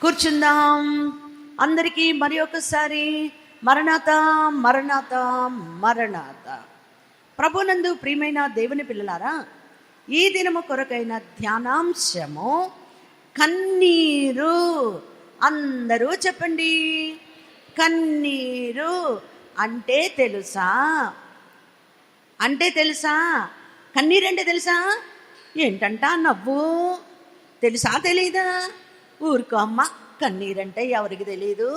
కూర్చుందాం. అందరికీ మరి ఒకసారి మరణాత మరణాత మరణాత. ప్రభునందు ప్రియమైన దేవుని పిల్లలారా, ఈ దినము కొరకైన ధ్యానాంశము కన్నీరు. అందరూ చెప్పండి, కన్నీరు అంటే తెలుసా? అంటే తెలుసా? కన్నీరంటే తెలుసా? ఏంటంటా నవ్వు. తెలుసా తెలీదా? ఊరుకో అమ్మ, కన్నీరంటే ఎవరికి తెలీదు?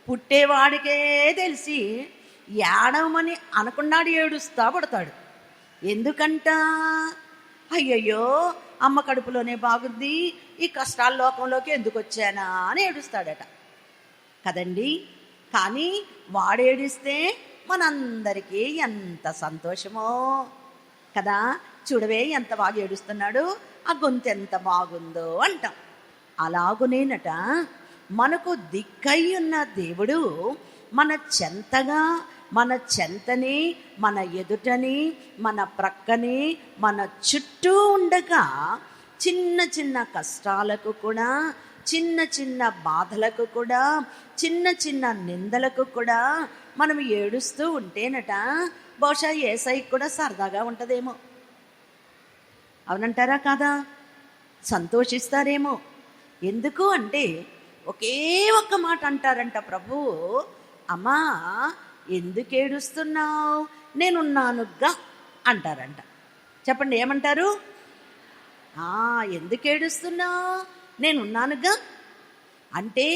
పుట్టేవాడికే తెలిసి ఏడవమని అనకున్నాడు, ఏడుస్తా పడతాడు. ఎందుకంట? అయ్యయ్యో అమ్మ కడుపులోనే బాగుంది, ఈ కష్టాల లోకంలోకి ఎందుకు వచ్చానా అని ఏడుస్తాడట కదండి. కానీ వాడేడిస్తే మనందరికీ ఎంత సంతోషమో కదా. చూడవే ఎంత బాగా ఏడుస్తున్నాడు, ఆ గొంతు ఎంత బాగుందో అంటాం. అలాగునేనట మనకు దిక్కై ఉన్న దేవుడు మన చెంతగా, మన చెంతని, మన ఎదుటని, మన ప్రక్కని, మన చుట్టూ ఉండగా చిన్న చిన్న కష్టాలకు కూడా, చిన్న చిన్న బాధలకు కూడా, చిన్న చిన్న నిందలకు కూడా మనం ఏడుస్తూ ఉంటేనట బహుశా యేసయ్యకి కూడా సరదాగా ఉంటుందేమో. అవునంటారా కాదా? సంతోషిస్తారేమో. ఎందుకు అంటే ఒకే ఒక్క మాట అంటారంట ప్రభువు, అమ్మా ఎందుకు ఏడుస్తున్నావు, నేనున్నానుగా అంటారంట. చెప్పండి, ఏమంటారు? ఎందుకు ఏడుస్తున్నావు, నేనున్నానుగా అంటే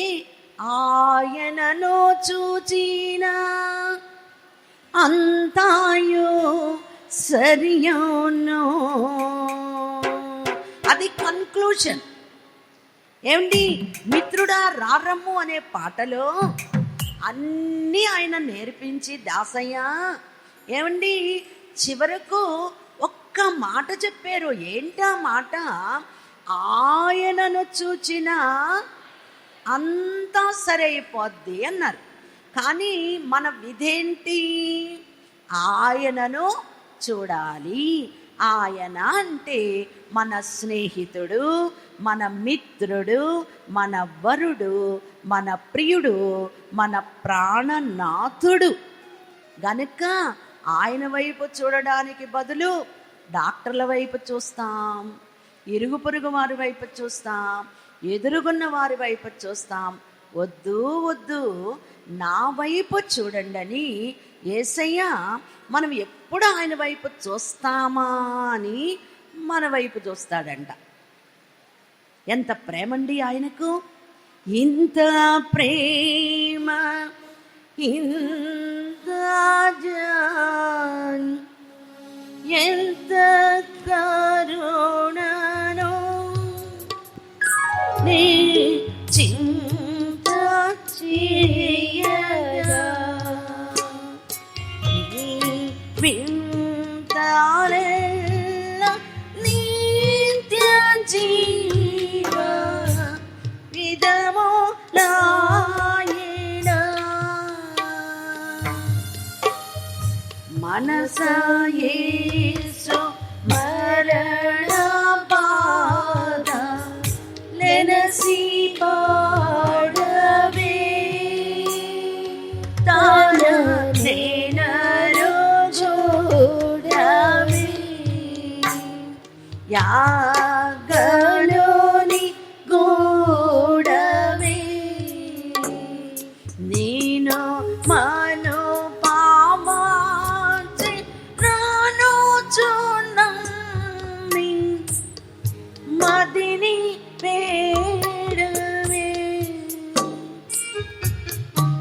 ఆయనను చూచిన అంతాయో సరియౌను. అది కన్క్లూషన్. ఏమండి, మిత్రుడా రారమ్ము అనే పాటలో అన్నీ ఆయన నేర్పించి దాసయ్య ఏమండి చివరకు ఒక్క మాట చెప్పారు. ఏంటా మాట? ఆయనను చూచిన అంతా సరి అయిపోద్ది అన్నారు. కానీ మన విధేంటి? ఆయనను చూడాలి. ఆయన అంటే మన స్నేహితుడు, మన మిత్రుడు, మన వరుడు, మన ప్రియుడు, మన ప్రాణనాథుడు. గనుక ఆయన వైపు చూడడానికి బదులు డాక్టర్ల వైపు చూస్తాం, ఇరుగు పొరుగు వారి వైపు చూస్తాం, ఎదురుగున్న వారి వైపు చూస్తాం. వద్దు వద్దు, నా వైపు చూడండి అని యేసయ్య మనం ఎప్పుడు ఆయన వైపు చూస్తామా అని మన వైపు చూస్తాడంట. ఎంత ప్రేమండి ఆయనకు! ఇంత ప్రేమ, ఇంత జాలి, ఎంత కరుణను నీ చింత చేయగా నీ వింతాలెల్ల నిత్య జీవ విధములాయన మనసా యేసు మరణ బాధ లెనసి పాడవే తాన నేనరు చూడవే యాగలోని గూడవే నేను మను పామాచి నాను చున్నమ్మి మదిని వేడవే.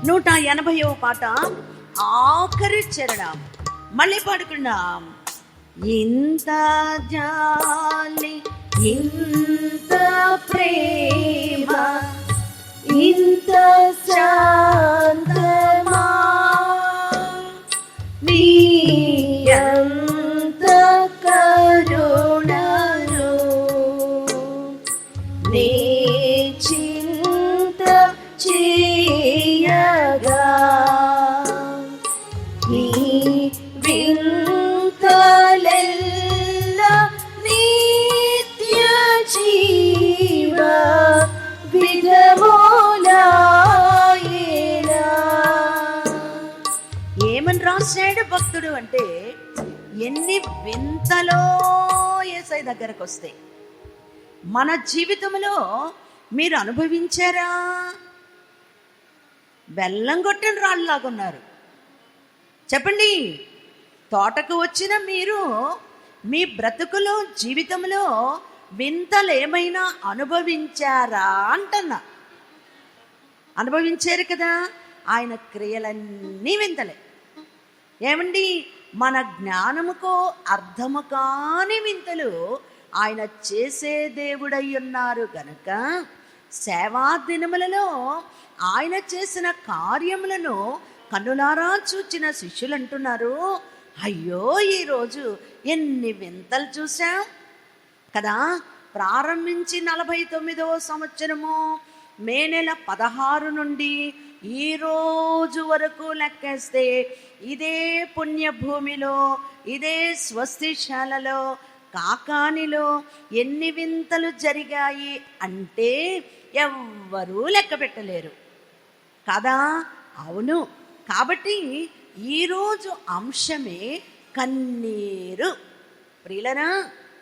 180వ పాట ఆఖరి చరణం మళ్ళీ పాడుకున్నాం. ఇంత జాలి, ఇంత ప్రేమ, ఇంత శాంతమా నీ అంత కరుణను నీ చింత చేయగా నీ వింతలెల్ల నిత్య జీవ విధము చూడు అంటే ఎన్ని వింతలో యేసయ్య దగ్గరకు వస్తాయి. మన జీవితంలో మీరు అనుభవించారా? బెల్లం కొట్టిన రాళ్ళలాగా ఉన్నారు. చెప్పండి, తోటకు వచ్చిన మీరు మీ బ్రతుకులో జీవితంలో వింతలు ఏమైనా అనుభవించారా అంటున్నా. అనుభవించారు కదా. ఆయన క్రియలన్నీ వింతలే. ఏమండి, మన జ్ఞానముకో అర్థము కాని వింతలు ఆయన చేసే దేవుడై ఉన్నారు గనక సేవా దినములలో ఆయన చేసిన కార్యములను కన్నులారా చూచిన శిష్యులు అంటున్నారు, అయ్యో ఈరోజు ఎన్ని వింతలు చూసాం కదా. ప్రారంభించి 49వ సంవత్సరము మే నెల 16 నుండి ఈ రోజు వరకు లెక్కేస్తే ఇదే పుణ్యభూమిలో, ఇదే స్వస్తిశాలలో, కాకానిలో ఎన్ని వింతలు జరిగాయి అంటే ఎవ్వరూ లెక్క పెట్టలేరు కదా. అవును. కాబట్టి ఈరోజు అంశమే కన్నీరు. ప్రియులరా,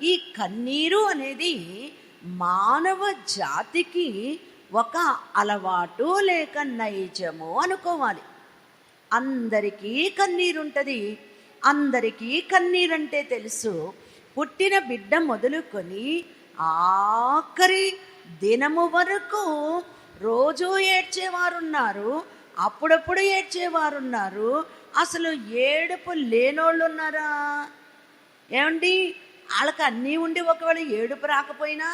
ఈ కన్నీరు అనేది మానవ జాతికి ఒక అలవాటు లేక నైజము అనుకోవాలి. అందరికీ కన్నీరు ఉంటుంది. అందరికీ కన్నీరంటే తెలుసు. పుట్టిన బిడ్డ మొదలుకొని ఆఖరి దినము వరకు రోజు ఏడ్చేవారున్నారు, అప్పుడప్పుడు ఏడ్చేవారున్నారు. అసలు ఏడుపు లేనోళ్ళు ఉన్నారా? ఏమండి, వాళ్ళకి అన్నీ ఉండి ఒకవేళ ఏడుపు రాకపోయినా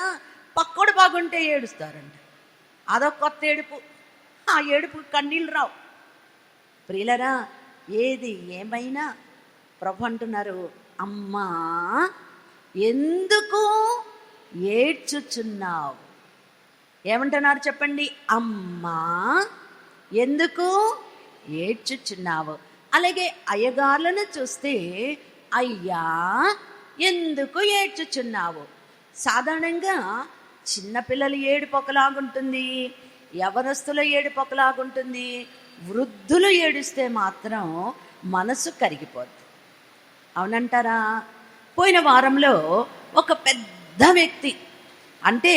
పక్కోడు బాగుంటే ఏడుస్తారంట. అదొక కొత్త ఏడుపు. ఆ ఏడుపు కన్నీళ్ళు రావు. ప్రియులరా, ఏది ఏమైనా ప్రభు అంటున్నారు, అమ్మా ఎందుకు ఏడ్చుచున్నావు? ఏమంటున్నారు చెప్పండి? అమ్మా ఎందుకు ఏడ్చుచున్నావు. అలాగే అయ్యగారులను చూస్తే అయ్యా ఎందుకు ఏడ్చుచున్నావు. సాధారణంగా చిన్నపిల్లలు ఏడుపు ఒకలాగుంటుంది, యవనస్తుల ఏడుపు ఒకలాగుంటుంది, వృద్ధులు ఏడుస్తే మాత్రం మనసు కరిగిపోద్ది. అవునంటారా? పోయిన వారంలో ఒక పెద్ద వ్యక్తి, అంటే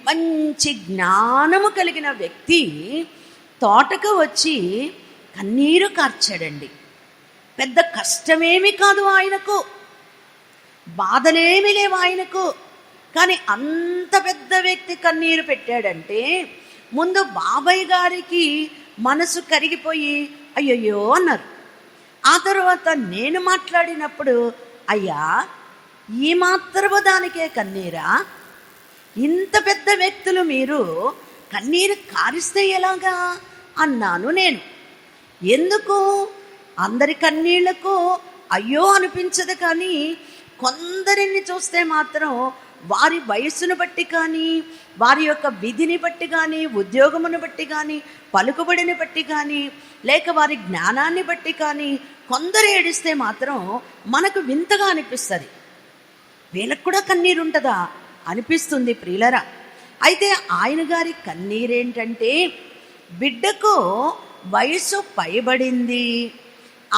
మంచి జ్ఞానము కలిగిన వ్యక్తి తోటకు వచ్చి కన్నీరు కార్చాడండి. పెద్ద కష్టమేమి కాదు ఆయనకు, బాధలేమి లేవు ఆయనకు. కానీ అంత పెద్ద వ్యక్తి కన్నీరు పెట్టాడంటే ముందు బాబాయ్ గారికి మనసు కరిగిపోయి అయ్యయ్యో అన్నారు. ఆ తర్వాత నేను మాట్లాడినప్పుడు, అయ్యా ఈ మాత్రము దానికే కన్నీరా? ఇంత పెద్ద వ్యక్తులు మీరు కన్నీరు కారిస్తే ఎలాగా అన్నాను నేను. ఎందుకు? అందరి కన్నీళ్లకు అయ్యో అనిపించదు, కానీ కొందరిని చూస్తే మాత్రం వారి వయస్సును బట్టి కానీ, వారి యొక్క విధిని బట్టి కానీ, ఉద్యోగమును బట్టి కానీ, పలుకుబడిని బట్టి కానీ, లేక వారి జ్ఞానాన్ని బట్టి కానీ కొందరు ఏడిస్తే మాత్రం మనకు వింతగా అనిపిస్తుంది. వీళ్ళకు కూడా కన్నీరు ఉంటుందా అనిపిస్తుంది ప్రియులరా. అయితే ఆయన గారి కన్నీరేంటంటే, బిడ్డకు వయసు పైబడింది,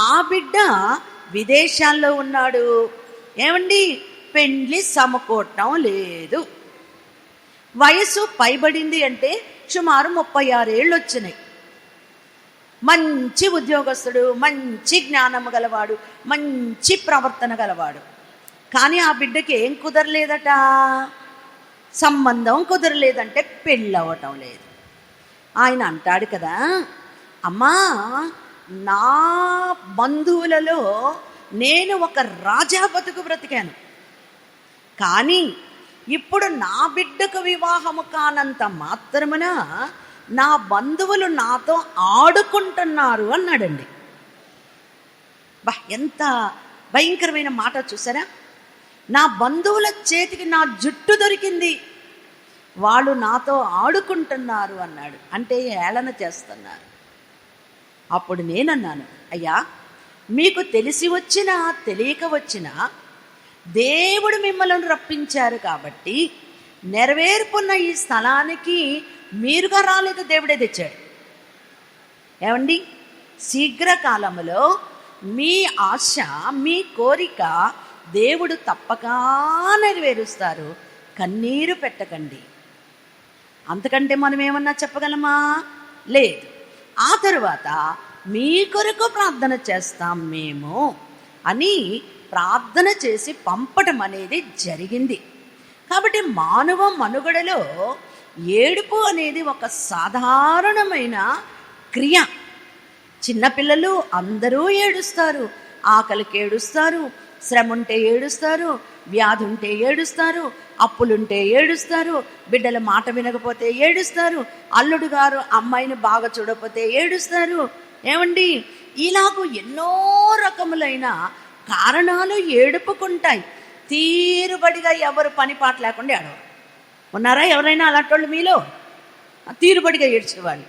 ఆ బిడ్డ విదేశాల్లో ఉన్నాడు. ఏమండి, పెండ్లి సమకూడటం లేదు. వయసు పైబడింది అంటే సుమారు 36 ఏళ్ళు వచ్చినాయి. మంచి ఉద్యోగస్తుడు, మంచి జ్ఞానము గలవాడు, మంచి ప్రవర్తన గలవాడు. కానీ ఆ బిడ్డకి ఏం కుదరలేదట? సంబంధం కుదరలేదంటే పెళ్ళవటం లేదు. ఆయన అంటాడు కదా, అమ్మా నా బంధువులలో నేను ఒక రాజా బతుకు బ్రతికాను, కానీ ఇప్పుడు నా బిడ్డకు వివాహము కానంత మాత్రమున నా బంధువులు నాతో ఆడుకుంటున్నారు అన్నాడండి. ఎంత భయంకరమైన మాట చూసారా? నా బంధువుల చేతికి నా జుట్టు దొరికింది, వాళ్ళు నాతో ఆడుకుంటున్నారు అన్నాడు. అంటే ఏళన చేస్తున్నారు. అప్పుడు నేనన్నాను, అయ్యా మీకు తెలిసి వచ్చినా తెలియక వచ్చినా దేవుడు మిమ్మల్ని రప్పించారు కాబట్టి నెరవేర్పున్న ఈ స్థలానికి మీరుగా రాలేదు, దేవుడే తెచ్చాడు. ఏమండి, శీఘ్రకాలంలో మీ ఆశ, మీ కోరిక దేవుడు తప్పక నెరవేరుస్తారు. కన్నీరు పెట్టకండి. అంతకంటే మనం ఏమన్నా చెప్పగలమా? లేదు. ఆ తరువాత మీ కొరకు ప్రార్థన చేస్తాం మేము అని ప్రార్థన చేసి పంపటం అనేది జరిగింది. కాబట్టి మానవ మనుగడలో ఏడుపు అనేది ఒక సాధారణమైన క్రియ. చిన్నపిల్లలు అందరూ ఏడుస్తారు. ఆకలికి ఏడుస్తారు, శ్రమ ఉంటే ఏడుస్తారు, వ్యాధి ఉంటే ఏడుస్తారు, అప్పులుంటే ఏడుస్తారు, బిడ్డల మాట వినకపోతే ఏడుస్తారు, అల్లుడు గారు అమ్మాయిని బాగా చూడకపోతే ఏడుస్తారు. ఏమండి, ఇలాగూ ఎన్నో రకములైన కారణాలు ఏడుపుకుంటాయి. తీరుబడిగా ఎవరు పని పాట లేకుండా ఏడవరు. ఉన్నారా ఎవరైనా అలాంటి వాళ్ళు మీలో? తీరుబడిగా ఏడ్చేవాళ్ళు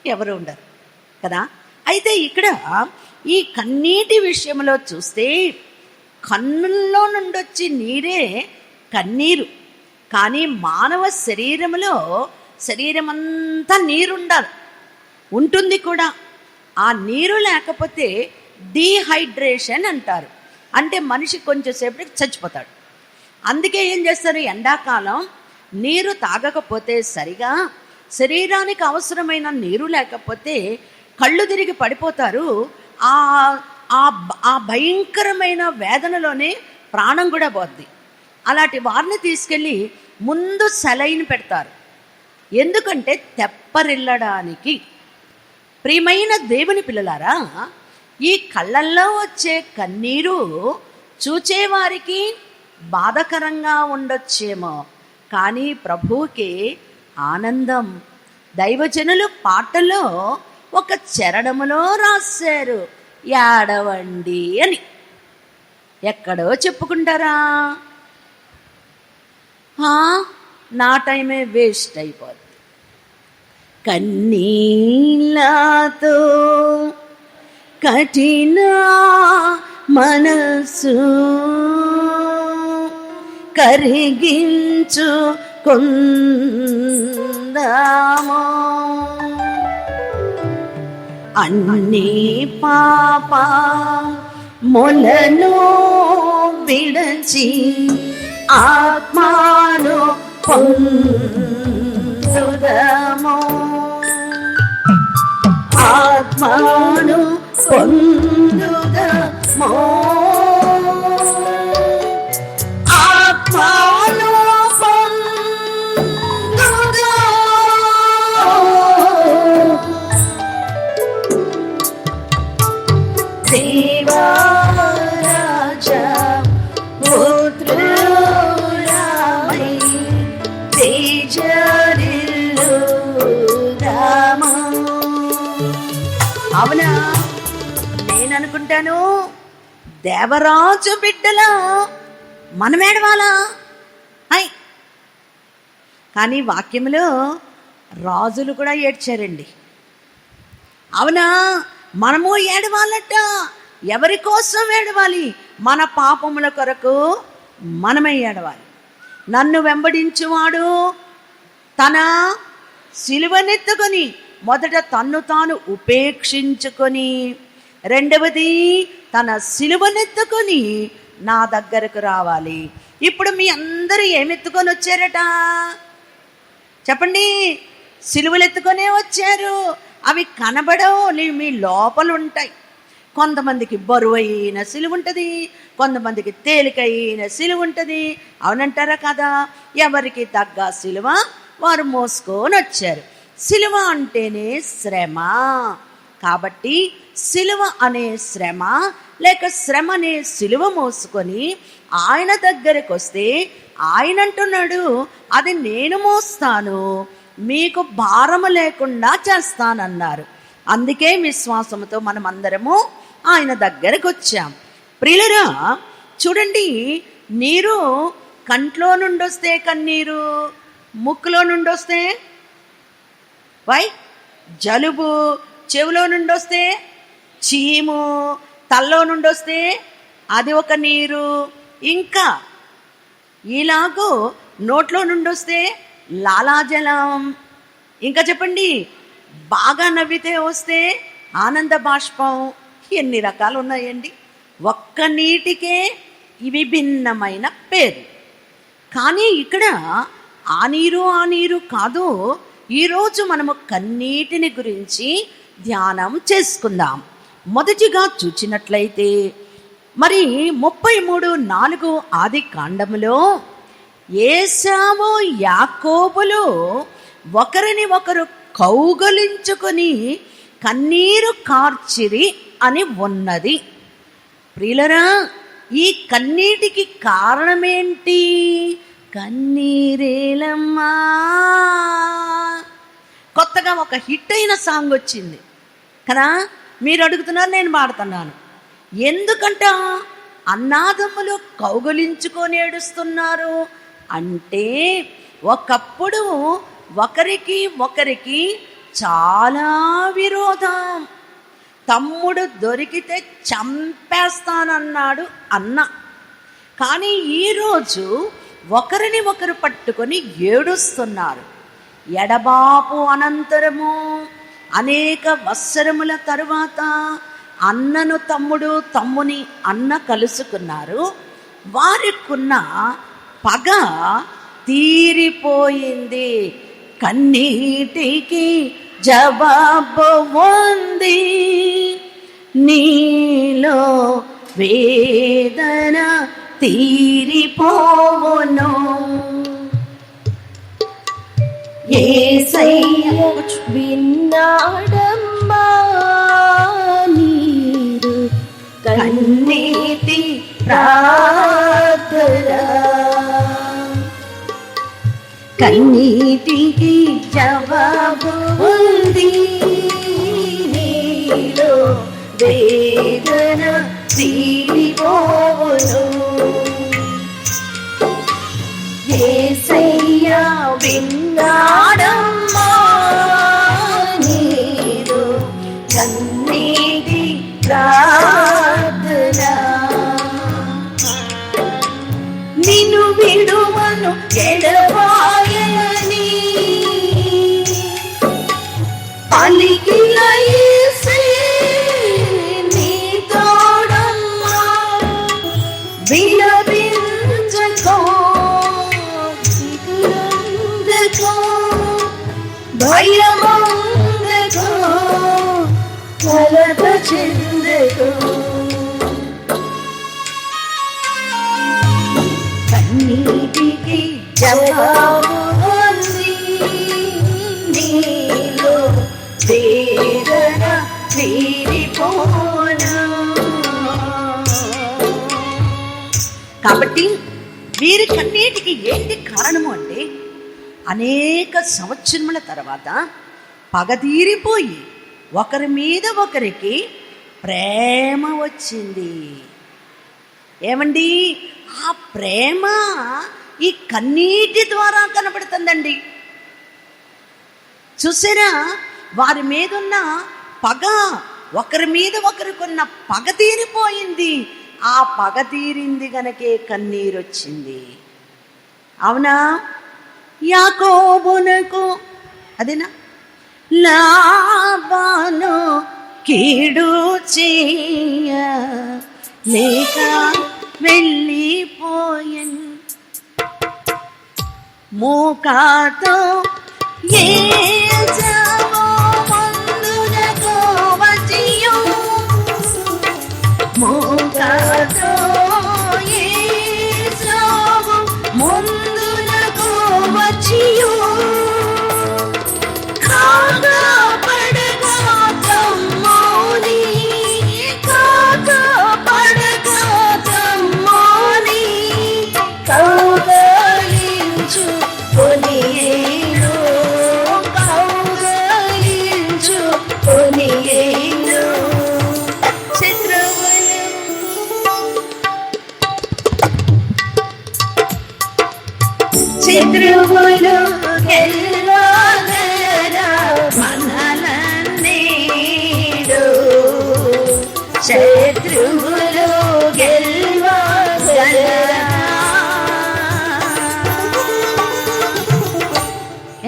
ఎవరు ఉండరు కదా. అయితే ఇక్కడ ఈ కన్నీటి విషయంలో చూస్తే కన్నుల్లో నుండి వచ్చి నీరే కన్నీరు. కానీ మానవ శరీరం అంతా నీరుండాలి, ఉంటుంది కూడా. ఆ నీరు లేకపోతే డీహైడ్రేషన్ అంటారు. అంటే మనిషి కొంచెంసేపటికి చచ్చిపోతాడు. అందుకే ఏం చేస్తారు, ఎండాకాలం నీరు తాగకపోతే సరిగా శరీరానికి అవసరమైన నీరు లేకపోతే కళ్ళు తిరిగి పడిపోతారు. ఆ భయంకరమైన వేదనలోనే ప్రాణం కూడా పోద్ది. అలాంటి వారిని తీసుకెళ్ళి ముందు సెలైన్ పెడతారు. ఎందుకంటే తెప్పరిల్లడానికి. ప్రియమైన దేవుని పిల్లలారా, ఈ కళ్ళల్లో వచ్చే కన్నీరు చూచేవారికి బాధకరంగా ఉండొచ్చేమో, కానీ ప్రభువుకి ఆనందం. దైవజనులు పాటలో ఒక చరణములో రాశారు, ఏడవండి అని. ఎక్కడో చెప్పుకుంటారా? నా టైమే వేస్ట్ అయిపోద్ది. కన్నీళ్ళతో కఠిన మనసు కరిగించు కొందామో, అన్ని పాప మొలను విడచి ఆత్మాను పొందుదమో, ఆత్మాను పొందుదమో, ఆత్మాను దేవరాజా పుత్రురామై తేజరిల్లుదామా. అవునా? నేననుకుంటాను, దేవరాజు బిడ్డలా మనం ఏడవాలా? కానీ వాక్యంలో రాజులు కూడా ఏడ్చారండి. అవునా? మనము ఏడవాలట. ఎవరి కోసం ఏడవాలి? మన పాపముల కొరకు మనమే ఏడవాలి. నన్ను వెంబడించువాడు తన సిలువనెత్తుకొని మొదట తన్ను తాను ఉపేక్షించుకొని, రెండవది తన సిలువనెత్తుకొని నా దగ్గరకు రావాలి. ఇప్పుడు మీ అందరూ ఏమెత్తుకొని వచ్చారట చెప్పండి? సిలువలు ఎత్తుకొనే వచ్చారు. అవి కనబడవు, మీ లోపల ఉంటాయి. కొంతమందికి బరువైన సిలువ ఉంటుంది, కొంతమందికి తేలికైన సిలువ ఉంటుంది. అవునంటారా కదా? ఎవరికి తగ్గ సిలువ వారు మోసుకొని వచ్చారు. సిలువ అంటేనే శ్రమ. కాబట్టి సిలువ అనే శ్రమ లేక శ్రమ అనే సిలువ మోసుకొని ఆయన దగ్గరకు వస్తే ఆయన అంటున్నాడు, అది నేను మోస్తాను, మీకు భారము లేకుండా చేస్తానన్నారు. అందుకే విశ్వాసంతో మనం అందరము ఆయన దగ్గరకు వచ్చాం. ప్రియులరా, చూడండి, నీరు కంట్లో నుండి వస్తే కన్నీరు, ముక్కులో నుండి వస్తే జలుబు, చెవిలో నుండి వస్తే చీము, తల్లో నుండి వస్తే అది ఒక నీరు. ఇంకా ఇలాగూ నోట్లో నుండి వస్తే లాలాజలం. ఇంకా చెప్పండి, బాగా నవ్వితే వస్తే ఆనంద బాష్పం. ఎన్ని రకాలు ఉన్నాయండి. ఒక్క నీటికే ఇవి భిన్నమైన పేరు. కానీ ఇక్కడ ఆ నీరు కాదు. ఈరోజు మనము కన్నీటిని గురించి ధ్యానం చేసుకుందాం. మొదటిగా చూచినట్లయితే మరి 33:4 ఆది కాండములో ఏశావు యాకోబులు ఒకరిని ఒకరు కౌగలించుకొని కన్నీరు కార్చిరి అని ఉన్నది. ప్రియులరా, ఈ కన్నీటికి కారణమేంటి? కన్నీరేలమ్మా. కొత్తగా ఒక హిట్ అయిన సాంగ్ వచ్చింది కదా, మీరు అడుగుతున్నారు, నేను పాడుతున్నాను. ఎందుకంట అన్నాదమ్ములు కౌగలించుకొని ఏడుస్తున్నారు అంటే, ఒకప్పుడు ఒకరికి చాలా విరోధం. తమ్ముడు దొరికితే చంపేస్తానన్నాడు అన్న. కానీ ఈరోజు ఒకరిని ఒకరు పట్టుకొని ఏడుస్తున్నారు. ఎడబాపు అనంతరము అనేక వత్సరముల తరువాత అన్నను తమ్ముడు, తమ్ముని అన్న కలుసుకున్నారు. వారికున్న పగ తీరిపోయింది. కన్నీటికి జవాబు ఉంది. నీలో వేదన తీరిపోవును. యేసయ్య విన్నాడమ్మా నీరు కన్నీటి ప్రార్థన. కన్నీటికి జవాబు ఉంది. నీలో వేదన తీరిపోవును. యేసయ్య విన్నాడమ్మా నీరు కన్నీటి ప్రార్థన. నిన్ను విడువను ఎడబాయని పలికిన యేసే నీ తోడమ్మా. విలపించకో, చిగురందకో, భయమందకో, కలత చెందకో. కన్నీటికి జవాబు ఉంది. నీలో వేదన తీరిపోను. కాబట్టి వీరి కన్నీటికి ఏంటి కారణము అంటే, అనేక సంవత్సరముల తర్వాత పగ తీరిపోయి ఒకరి మీద ఒకరికి ప్రేమ వచ్చింది. ఏమండి, ఆ ప్రేమ ఈ కన్నీటి ద్వారా కనబడుతుందండి. చూసారా, వారి మీదున్న పగ, ఒకరి మీద ఒకరికున్న పగ తీరిపోయింది. ఆ పగ తీరింది గనకే కన్నీరు వచ్చింది. అవునా? యాకోబునకు అదేనా లాబాను కీడు చేయ లేక వెళ్ళిపోయన్ మూకాతో ఏసావు ముందునకు వచ్చియు. మూకాతో ఏసావు ముందునకు వచ్చియు. శత్రువులు గెలవగరా మనలన్నీడు. శత్రువులు గెలవగరా.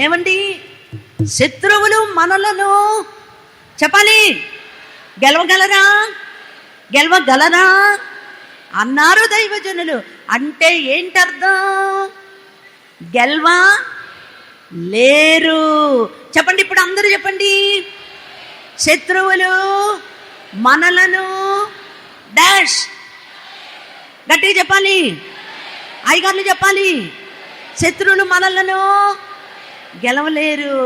ఏమండి, శత్రువులు మనలను చెప్పాలి గెలవగలరా? గెలవగలరా అన్నారు దైవజనులు. అంటే ఏంటర్థం? గెలవా లేరు. చెప్పండి ఇప్పుడు అందరూ చెప్పండి. శత్రువులు మనలను డాష్. గట్టిగా చెప్పాలి, అయ్యగారులు చెప్పాలి. శత్రువులు మనలను గెలవలేరు.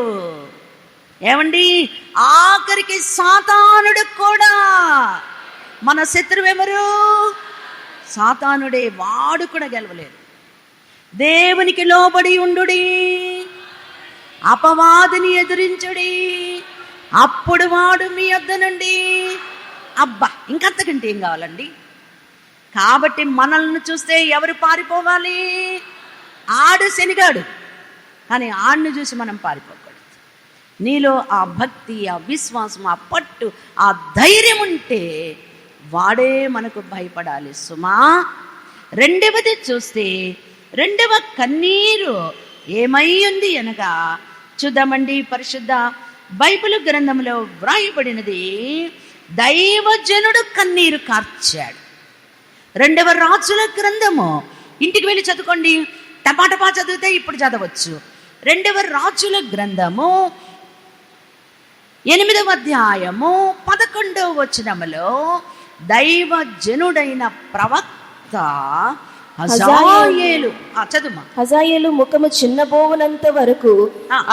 ఏమండి, ఆఖరికి సాతానుడు కూడా మన శత్రువు ఎవరు? సాతానుడే. వాడు కూడా గెలవలేరు. దేవునికి లోబడి ఉండుడి, అపవాదిని ఎదురించుడి, అప్పుడు వాడు మీ వద్ద నుండి. అబ్బా, ఇంకంతకంటే ఏం కావాలండి? కాబట్టి మనల్ని చూస్తే ఎవరు పారిపోవాలి? ఆడు శనిగాడు. కానీ ఆడిని చూసి మనం పారిపోకూడదు. నీలో ఆ భక్తి, ఆ విశ్వాసం, ఆ పట్టు, ఆ ధైర్యం ఉంటే వాడే మనకు భయపడాలి సుమా. రెండవది చూస్తే, రెండవ కన్నీరు ఏమై ఉంది అనగా చూద్దామండి. పరిశుద్ధ బైబిల్ గ్రంథంలో వ్రాయబడినది, దైవజనుడు కన్నీరు కార్చాడు. రెండవ రాజుల గ్రంథము, ఇంటికి వెళ్ళి చదువుకోండి. టపాటపా చదివితే ఇప్పుడు చదవచ్చు. రెండవ రాజుల గ్రంథము 8వ అధ్యాయము 11వ వచనములో దైవజనుడైన ప్రవక్త హజాయేలు, చదువు. హజాయేలు ముఖము చిన్నబోవనంత వరకు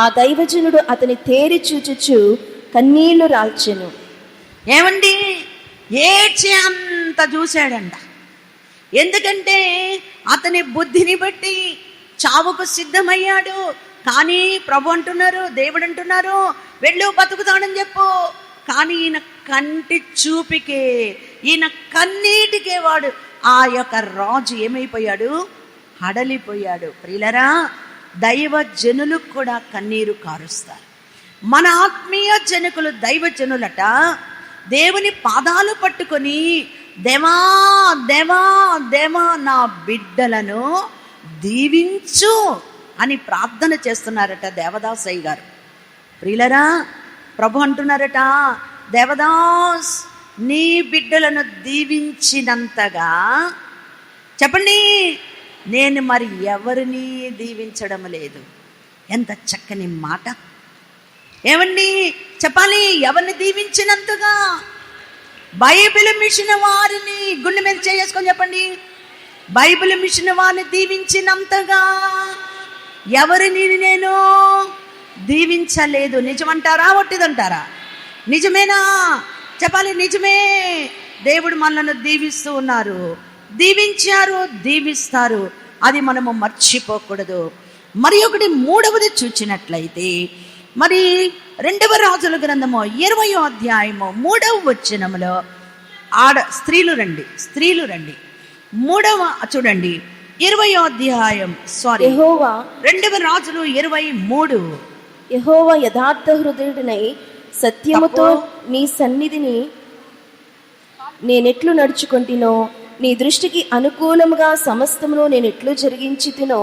ఆ దైవజనుడు అతని తేరి చూచుచు కన్నీళ్లు రాల్చెను. ఏమండి, ఏడ్చి అంత చూశాడంట. ఎందుకంటే అతని బుద్ధిని బట్టి చావుకు సిద్ధమయ్యాడు. కానీ ప్రభు అంటున్నారు, దేవుడు అంటున్నారు, వెళ్ళు బతుకుతాడని చెప్పు. కానీ ఈయన కంటి చూపికే, ఈయన కన్నీటికే వాడు ఆ యొక్క రాజు ఏమైపోయాడు? హడలిపోయాడు. ప్రియులరా, దైవ జనులు కూడా కన్నీరు కారుస్తారు. మన ఆత్మీయ జనకులు దైవజనులట దేవుని పాదాలు పట్టుకొని, దేవా దేవా దేవా నా బిడ్డలను దీవించు అని ప్రార్థన చేస్తున్నారట దేవదాసయ్య గారు. ప్రియులరా, ప్రభు అంటున్నారట, దేవదాస్ నీ బిడ్డలను దీవించినంతగా చెప్పండి నేను మరి ఎవరిని దీవించడం లేదు. ఎంత చక్కని మాట. ఏమండి చెప్పాలి, ఎవరిని దీవించినంతగా? బైబిల్ మిషన్ వారిని గుండె మీద చేసుకొని చెప్పండి, బైబిల్ మిషన్ వారిని దీవించినంతగా ఎవరిని నేను దీవించలేదు. నిజమంటారా ఒట్టిదంటారా? నిజమేనా? చెప్పాలి, నిజమే. దేవుడు మనల్ని దీవిస్తూ ఉన్నారు, దీవించారు, దీవిస్తారు. అది మనము మర్చిపోకూడదు. మరి ఒకటి మూడవది చూచినట్లయితే, మరి రెండవ రాజుల గ్రంథము 20వ అధ్యాయము 3వ వచనములో స్త్రీలు రండి. మూడవ చూడండి, 20వ అధ్యాయం, యెహోవా, రెండవ రాజులు 23. యెహోవా యథార్థ హృదయుడినై సత్యముతో నీ సన్నిధిని నేనెట్లు నడుచుకుంటునో, నీ దృష్టికి అనుకూలముగా సమస్తమును నేనెట్లు జరిగించి తినో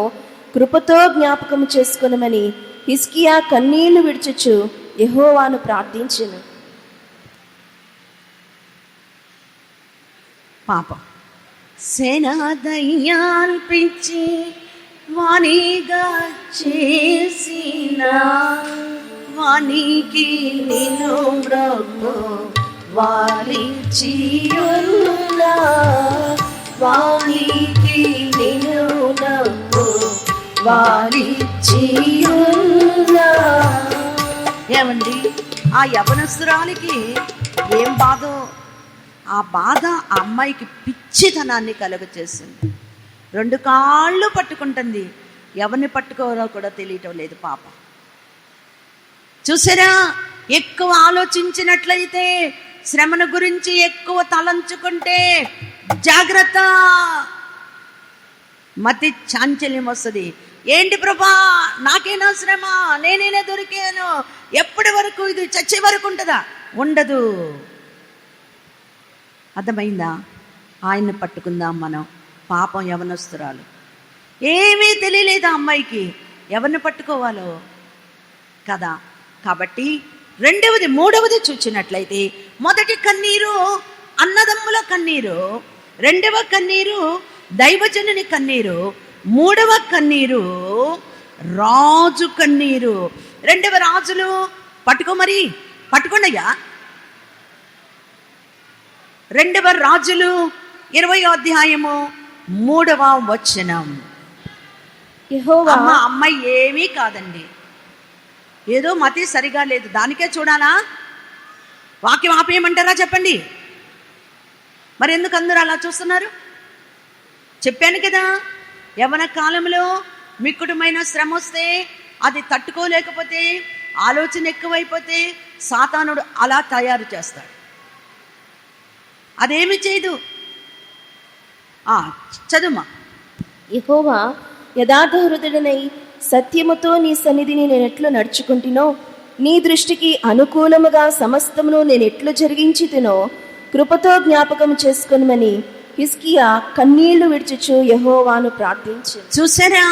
కృపతో జ్ఞాపకం చేసుకునమని హిజ్కియా కన్నీళ్లు విడుచుచు యెహోవాను ప్రార్థించెను. పాపం సేనా దయ్యాల్పించి వాణిగా చేసిన వానికి నిన్ను బ్రహ్మ వాలిచియున్నా, వానికి నిన్ను బ్రహ్మ వాలిచియున్నా. ఏమండి, ఆ యవనస్తురాలికి ఏం బాధో, ఆ బాధ ఆ అమ్మాయికి పిచ్చితనాన్ని కలుగచేసింది. 2 కాళ్ళు పట్టుకుంటుంది, ఎవరిని పట్టుకోవాలో కూడా తెలియటం లేదు పాపం. చూసారా, ఎక్కువ ఆలోచించినట్లయితే, శ్రమను గురించి ఎక్కువ తలంచుకుంటే జాగ్రత్త, మతి చాంచల్యం వస్తుంది. ఏంటి ప్రభా, నాకేనా శ్రమ, నేనేనే దొరికాను, ఎప్పటి వరకు, ఇది చచ్చే వరకు ఉంటుందా? ఉండదు. అర్థమైందా? ఆయన్ని పట్టుకుందాం మనం. పాపం యవనస్తురాలు, ఏమీ తెలియలేదు అమ్మాయికి ఎవరిని పట్టుకోవాలో కదా. కాబట్టి మూడవది చూచినట్లయితే, మొదటి కన్నీరు అన్నదమ్ముల కన్నీరు, రెండవ కన్నీరు దైవజనుని కన్నీరు, మూడవ కన్నీరు రాజు కన్నీరు. రెండవ రాజులు పట్టుకోండియ్యా. రెండవ రాజులు 20వ అధ్యాయము 3వ వచనం. యెహోవా అమ్మాయి ఏమీ కాదండి, ఏదో మతి సరిగా లేదు, దానికే చూడాలా? వాక్యం ఆపేయమంటారా చెప్పండి? మరి ఎందుకు అందరూ అలా చూస్తున్నారు? చెప్పాను కదా, యవ్వన కాలంలో మిక్కుటమైన శ్రమ వస్తే, అది తట్టుకోలేకపోతే, ఆలోచన ఎక్కువైపోతే సాతానుడు అలా తయారు చేస్తాడు. అదేమి చేయదు. చదువుమా. యెహోవా యథార్థ హృదయుడనై సత్యముతో నీ సన్నిధిని నేనెట్లు నడుచుకుంటునో, నీ దృష్టికి అనుకూలముగా సమస్తమును నేనెట్లు జరిగించితినో కృపతో జ్ఞాపకం చేసుకొనుమని హిజ్కియా కన్నీళ్లు విడిచుచు యెహోవాను ప్రార్థించి. చూసారా,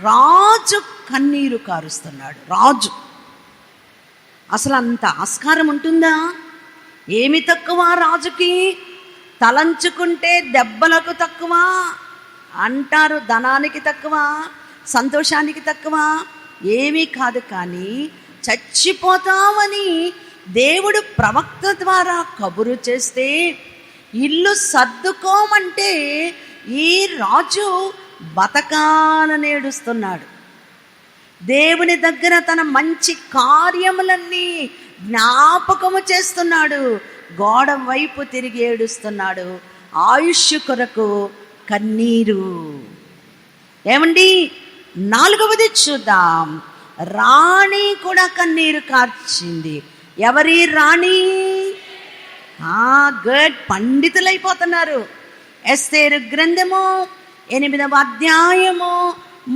రాజు కన్నీరు కారుస్తున్నాడు. రాజు అసలు అంత ఆస్కారం ఉంటుందా? ఏమి తక్కువ రాజుకి? తలంచుకుంటే దెబ్బలకు తక్కువ అంటారు, ధనానికి తక్కువ, సంతోషానికి తక్కువ ఏమీ కాదు. కానీ చచ్చిపోతామని దేవుడు ప్రవక్త ద్వారా కబురు చేస్తే ఇల్లు సర్దుకోమంటే ఈ రాజు బతకాలని ఏడుస్తున్నాడు. దేవుని దగ్గర తన మంచి కార్యములన్నీ జ్ఞాపకము చేస్తున్నాడు. గోడ వైపు తిరిగి ఏడుస్తున్నాడు. ఆయుష్ కొరకు కన్నీరు. ఏమండి, 4వది చూద్దాం. రాణి కూడా కన్నీరు కార్చింది. ఎవరి రాణి? గుడ్, పండితులైపోతున్నారు. ఎస్తేరు గ్రంథము 8వ అధ్యాయము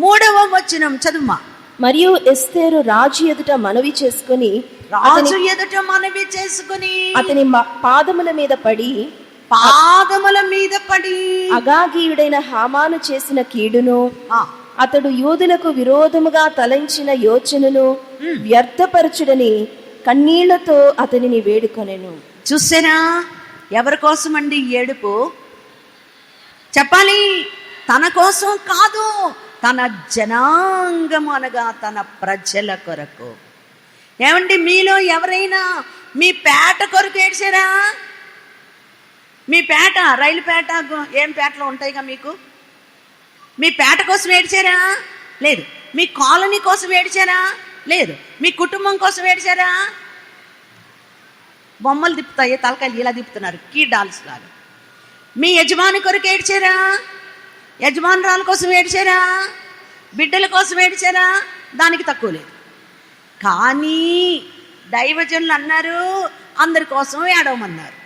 3వ వచనం చదువుమా. మరియు ఎస్తేరు రాజు ఎదుట మనవి చేసుకుని అతని పాదముల మీద పడి అగాగీయుడైన హామాను చేసిన కీడును, అతడు యూదులకు విరోధముగా తలంచిన యోచనను వ్యర్థపరచుడని కన్నీళ్లతో అతనిని వేడుకొనెను. చూసారా, ఎవరి కోసం అండి ఏడుపు? చెప్పాలి, తన కోసం కాదు, తన జనాంగము అనగా తన ప్రజల కొరకు. ఏమండి, మీలో ఎవరైనా మీ పేట కొరకు ఏడ్చారా? మీ పేట, రైలు పేట, ఏం పేటలో ఉంటాయిగా మీకు, మీ పేట కోసం ఏడ్చారా? లేదు. మీ కాలనీ కోసం ఏడ్చారా? లేదు. మీ కుటుంబం కోసం ఏడ్చారా? బొమ్మలు తిప్పుతాయి, తలకాయలు ఇలా తిప్పుతున్నారు, కీ డాల్స్ లాగా. మీ యజమాని కొరకు ఏడ్చారా? యజమానురాల కోసం ఏడ్చారా? బిడ్డల కోసం ఏడ్చారా? దానికి తక్కువ లేదు. కానీ దైవజనులు అన్నారు, అందరి కోసం ఏడవమన్నారు.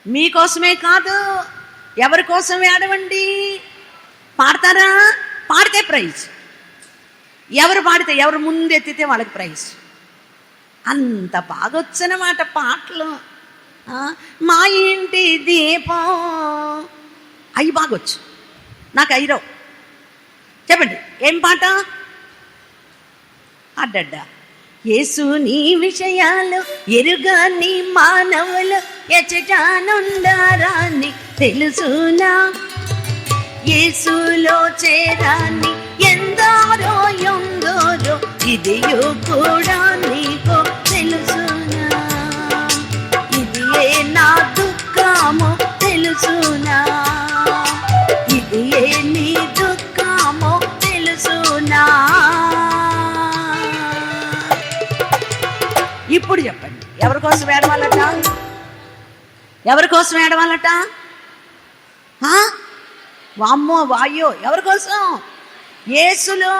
మీకోసమే కాదు, ఎవరి కోసం ఏడవండి. పాడతారా? పాడితే ప్రైజ్. ఎవరు ముందెత్తితే వాళ్ళకి ప్రైజ్. అంత బాగా వచ్చనమాట పాటలు. మా ఇంటి దీపం అవి బాగొచ్చు, నాకు అయిరావు. చెప్పండి, ఏం పాట? అడ్డడ్డా. యేసు నీ విషయాలు ఎరుగని మానవులు ఎచటానుండారాన్ని తెలుసునా, యేసులో చేరాన్ని ఎందరో ఎందరో ఇదియో కూడా నీకు తెలుసునా, ఇదియే నా దుఃఖము తెలుసునా, ఇదియే నీ దుఃఖము తెలుసునా. ఇప్పుడు చెప్పండి, ఎవరి కోసం ఏడవాలట? ఎవరి కోసం ఏడవాలట? వామ్మో వాయ్యో, ఎవరి కోసం? యేసులో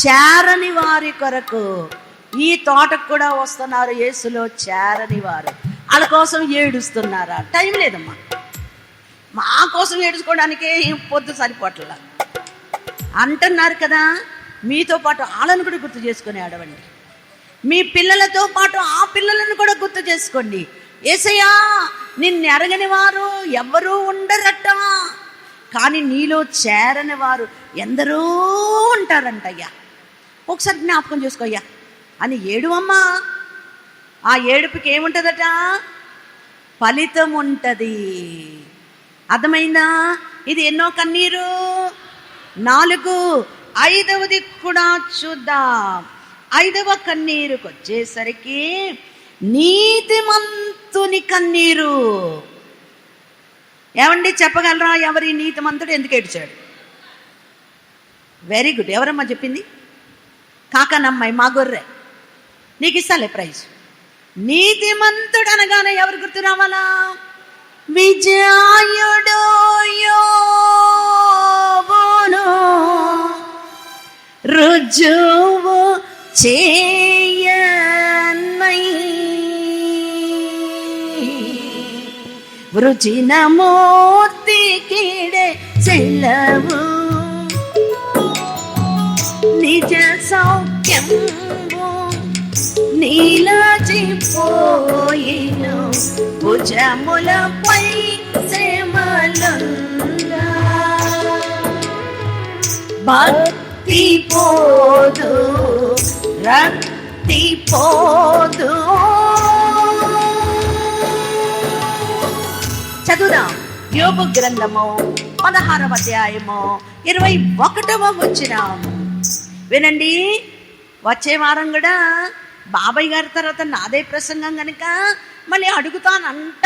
చేరని వారి కొరకు. ఈ తోటకు కూడా వస్తున్నారు యేసులో చేరని వారు, వాళ్ళ కోసం ఏడుస్తున్నారా? టైం లేదమ్మా, మా కోసం ఏడుచుకోవడానికే పొద్దు సరిపోట్లా అంటున్నారు కదా. మీతో పాటు వాళ్ళను కూడా గుర్తు చేసుకొని ఆడవండి. మీ పిల్లలతో పాటు ఆ పిల్లలను కూడా గుర్తు చేసుకోండి. యేసయ్యా, నిన్ను ఎరగని వారు ఎవ్వరూ ఉండరట, కానీ నీలో చేరని వారు ఎందరో ఉంటారంటయ్యా. ఒకసారి జ్ఞాపకం చేసుకోయ్యా అని ఏడువమ్మా. ఆ ఏడుపుకి ఏముంటుందట? ఫలితం ఉంటది. అర్థమైందా? ఇది ఎన్నో కన్నీరు? 4. 5వది కూడా చూద్దాం. 5వ కన్నీరుకు వచ్చేసరికి నీతిమంతుని కన్నీరు. ఏమండి చెప్పగలరా? ఎవరి నీతిమంతుడు ఎందుకు ఏడ్చాడు? Very good. ఎవరమ్మా చెప్పింది? కాకనమ్మాయి, మా గొర్రె. నీకు ఇస్తాలే ప్రైజ్. నీతిమంతుడు అనగానే ఎవరు గుర్తు రావాలా? విజయుడు యోబును రుజువు చేయనై వృచిన మూర్తి కీడే సెలవు నిజ సౌఖ్యము నీలచిపోయిను భుజములపై శ్రమలుందా భక్తి పోదు రక్తి పోదు. చదువుదాం యోబు గ్రంథము 16వ అధ్యాయము 21వ వచనం వినండి. వచ్చే వారం కూడా బాబాయ్ గారి తర్వాత నాదే ప్రసంగం కనుక మళ్ళీ అడుగుతానంట.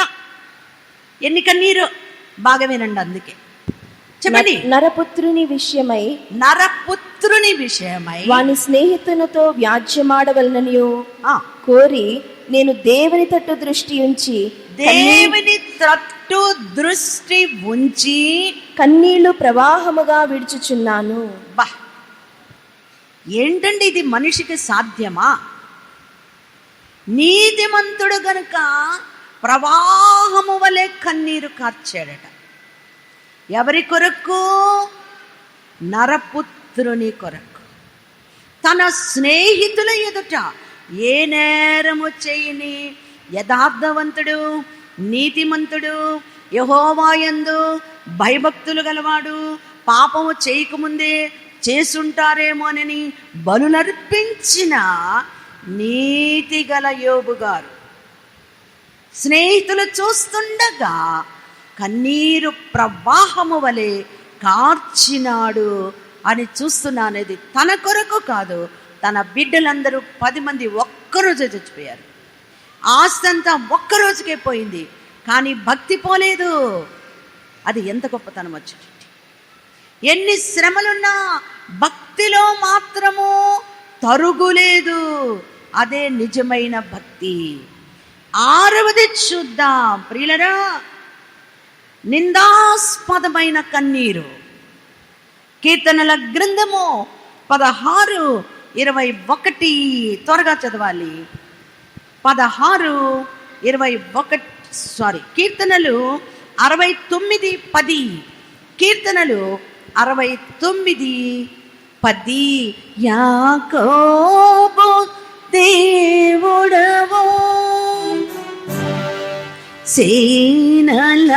ఎన్ని కన్నీరు బాగా వినండి. అందుకే చెప్పండి. నరపుత్రుని విషయమై వాని స్నేహితునితో వ్యాజ్యమాడవలననియు కోరి నేను దేవుని తట్టు దృష్టి ఉంచి కన్నీళ్లు ప్రవాహముగా విడుచుచున్నాను. బా, ఏంటండి ఇది? మనిషికి సాధ్యమా? నీతిమంతుడు గనుక ప్రవాహము వలె కన్నీరు కార్చాడట. ఎవరి కొరకు? నరపుత్రుని కొరకు. తన స్నేహితుల ఎదుట ఏ నేరము చేయని యథార్థవంతుడు, నీతిమంతుడు, యెహోవాయందు భయభక్తులు గలవాడు, పాపము చేయకముందే చేసుంటారేమోనని బలులర్పించిన నీతి గల యోబు గారు స్నేహితులు చూస్తుండగా కన్నీరు ప్రవాహము వలె కార్చినాడు అని చూస్తున్నానేది తన కొరకు కాదు, తన బిడ్డలందరూ 10 మంది ఒక్కరోజే చచ్చిపోయారు. ఆస్తి అంతా ఒక్కరోజుకే పోయింది, కానీ భక్తి పోలేదు. అది ఎంత గొప్పతనం వచ్చింది. ఎన్ని శ్రమలున్నా భక్తిలో మాత్రము తరుగులేదు. అదే నిజమైన భక్తి. 6వది చూద్దాం ప్రియులరా. నిందాస్పదమైన కన్నీరు. కీర్తనల గ్రంథము 16:21 త్వరగా చదవాలి. 16:21 కీర్తనలు 69:10. కీర్తనలు 69:10. యాకోబు దేవుడవో సేనల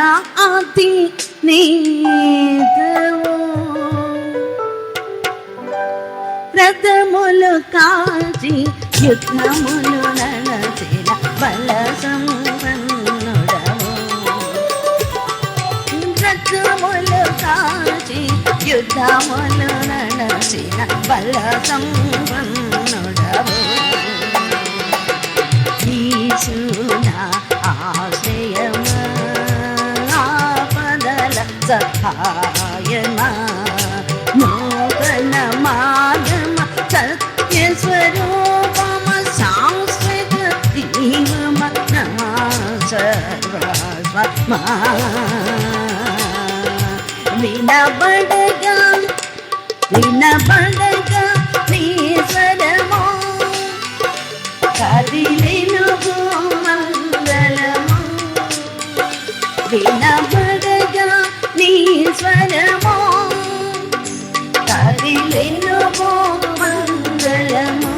అధినేతవో రథములు కాచి యుద్ధములు నడచిన బల సంపన్నుడవో రథములు కాచి యుద్ధములు నడచిన బల సంపన్నుడవో యేసునా ఆశ్రయమా ఆపదల సహాయమా నూతన మార్గమ సత్య స్వరూపమ శాశ్వత జీవమ నా సర్వస్వమా వినబడగా నీ స్వరమో కదిలిను మంగళము. వినబడగా నీ స్వరమో కదిలిను మంగళము.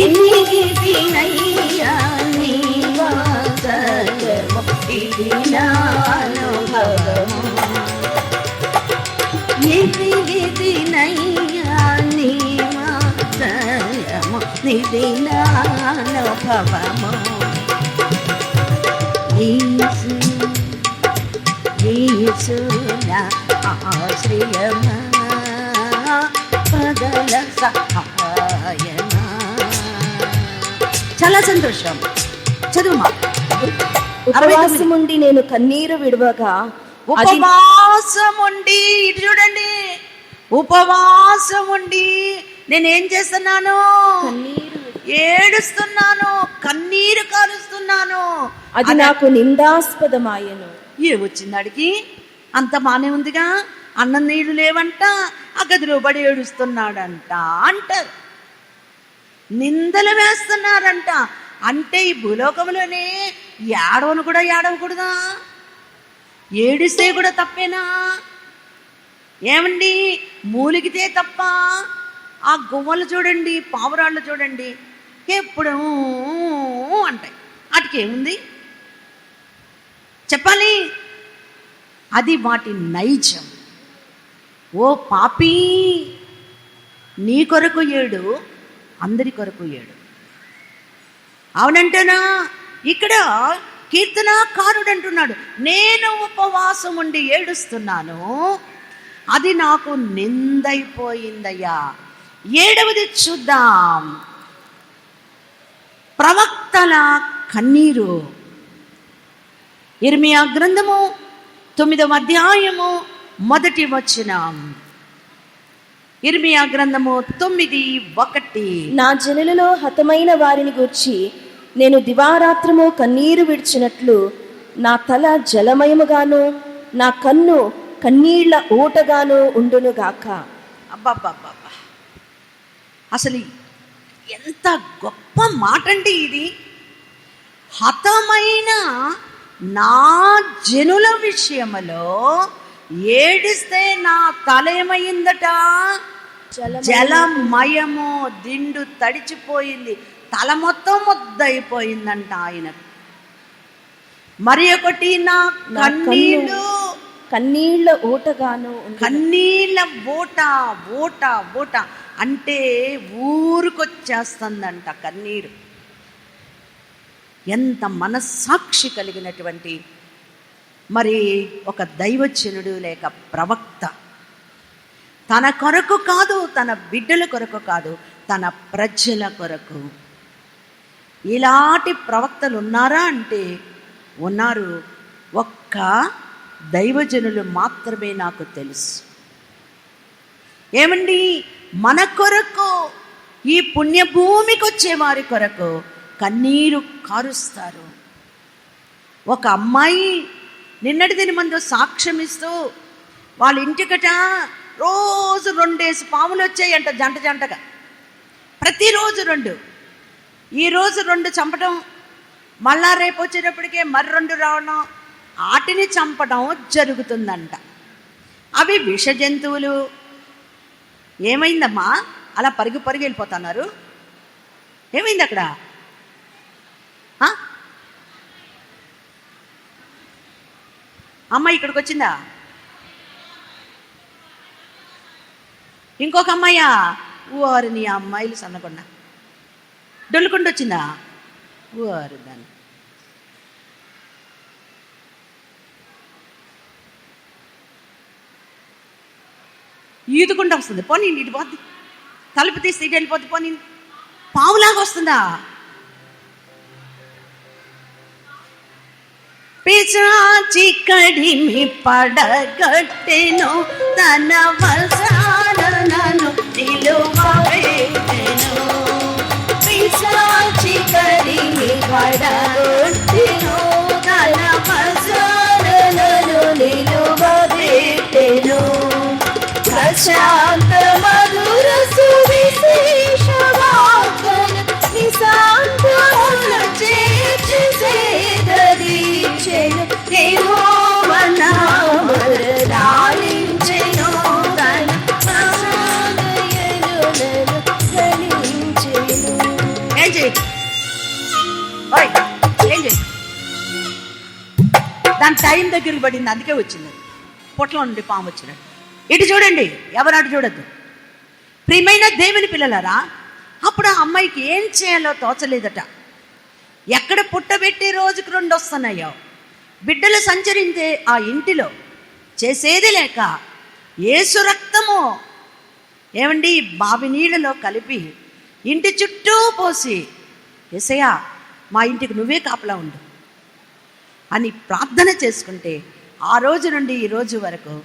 ఇది నయ్యా నీ వాసము, ఇది నా అనుభవము. ఇది నయ్యా నీ వాసము, ఇది నా అనుభవము. యేసు యేసు నా ఆశ్రయమా పగల సహాయమా. చాలా సంతోషం. చదువుమా. ఉపవాసముండి నేను కన్నీరు విడవగా ఉపవాసముండి, ఇటు చూడండి, ఉపవాసముండి నేనేం చేస్తున్నాను? ఏడుస్తున్నాను, కన్నీరు కారుస్తున్నాను. అది నాకు నిందాస్పదమాయను. వచ్చింది అడిగి అంత బానే ఉందిగా, అన్నం నీళ్లు లేవంట, ఆ గదిలో పడి ఏడుస్తున్నాడంట అంటారు. నిందలు వేస్తున్నారంట. అంటే ఈ భూలోకంలోనే ఏడవను కూడా ఏడవకూడదా? ఏడిస్తే కూడా తప్పేనా? ఏమండి, మూలిగితే తప్ప? ఆ గువ్వలు చూడండి, పావురాళ్ళు చూడండి, ఎప్పుడు అంటాయి. వాటికేముంది చెప్పాలి? అది వాటి నైజం. ఓ పాపీ, నీ కొరకు ఏడు, అందరి కొరకు ఏడు. అవునంటేనా? ఇక్కడ కీర్తనాకారుడు అంటున్నాడు, నేను ఉపవాసం ఉండి ఏడుస్తున్నాను, అది నాకు నిందైపోయిందయ్యా. 7వది చూద్దాం. ప్రవక్తల కన్నీరు. ఇర్మియా గ్రంథము 9వ అధ్యాయము 1వ వచనం. ఇర్మియా గ్రంథము 9:1. నా జనులలో హతమైన వారిని గూర్చి నేను దివారాత్రము కన్నీరు విడిచినట్లు నా తల జలమయముగాను నా కన్ను కన్నీళ్ల ఊటగాను ఉండునుగాక. అబ్బబ్బబ్బబ్బా, అసలు ఎంత గొప్ప మాట అండి ఇది. హతమైన నా జనుల విషయములో ఏడిస్తే నా తల ఏమైందట? జలమయము, దిండు తడిచిపోయింది, తల మొత్తం ముద్దయిపోయిందంట ఆయన. మరి ఒకటి, నా కన్నీళ్ళు కన్నీళ్ల ఊటగాను. కన్నీళ్ళ ఊట ఊట ఊట అంటే ఊరుకొచ్చేస్తుందంట కన్నీరు. ఎంత మనస్సాక్షి కలిగినటువంటి మరి ఒక దైవజనుడు లేక ప్రవక్త. తన కొరకు కాదు, తన బిడ్డల కొరకు కాదు, తన ప్రజల కొరకు. ఇలాంటి ప్రవక్తలు ఉన్నారా అంటే ఉన్నారు. ఒక్క దైవజనులు మాత్రమే నాకు తెలుసు. ఏమండి, మన కొరకు, ఈ పుణ్యభూమికి వచ్చే వారి కొరకు కన్నీరు కారుస్తారు. ఒక అమ్మాయి నిన్నటి దిన ముందు సాక్ష్యం ఇస్తూ వాళ్ళ ఇంటికట రోజు 2 పాములు వచ్చాయంట, జంట జంటగా, ప్రతిరోజు 2. ఈరోజు 2 చంపడం, మళ్ళా రేపు వచ్చేటప్పటికే మరి 2 రావడం, వాటిని చంపడం జరుగుతుందంట. అవి విష జంతువులు. ఏమైందమ్మా అలా పరుగు పరుగు వెళ్ళిపోతున్నారు? ఏమైంది అక్కడ? అమ్మాయి ఇక్కడికి వచ్చిందా? ఇంకొక అమ్మాయా? ఓరు నీ అమ్మాయిలు సన్నకుండా డొల్లుకుండా వచ్చిందా? ఓరు దాన్ని. ఈదుకుంటూ వస్తుంది. పోనీ ఇటు పోద్ది, తలుపు తీసి ఇటు వెళ్ళిపోద్ది. పోనీ పావులాగా వస్తుందా? పిశాచి కడిమి పడగట్టెను, తన వసాలను నిలువబెట్టెను. పిశాచి కడిమి పడగట్టెను, తన వసాలను నిలువబెట్టెను. ప్రశాంత మధుర సువిశేష వాక్కును నిశాంతమున చేర్చి సేదదీచెను. యెహోవా నామమును లాలించెను, తన ఆనయనులను ధ్వనించెను. ఏం చేయి? ఏం చేయి? దాని టైం దగ్గరికి పడింది, అందుకే వచ్చింది. పొట్టలో నుండి పాము వచ్చినట్టు. ఇటు చూడండి, ఎవరు అటు చూడద్దు. ప్రియమైన దేవుని పిల్లలారా, అప్పుడు ఆ అమ్మాయికి ఏం చేయాలో తోచలేదట. ఎక్కడ పుట్టబెట్టి రోజుకు 2 వస్తున్నాయో, బిడ్డలు సంచరించే ఆ ఇంటిలో చేసేది లేక యేసు రక్తము ఏమండి బావి నీళ్ళలో కలిపి ఇంటి చుట్టూ పోసి, యేసయ్యా మా ఇంటికి నువ్వే కాపలా ఉండు అని ప్రార్థన చేసుకుంటే ఆ రోజు నుండి ఈ రోజు వరకు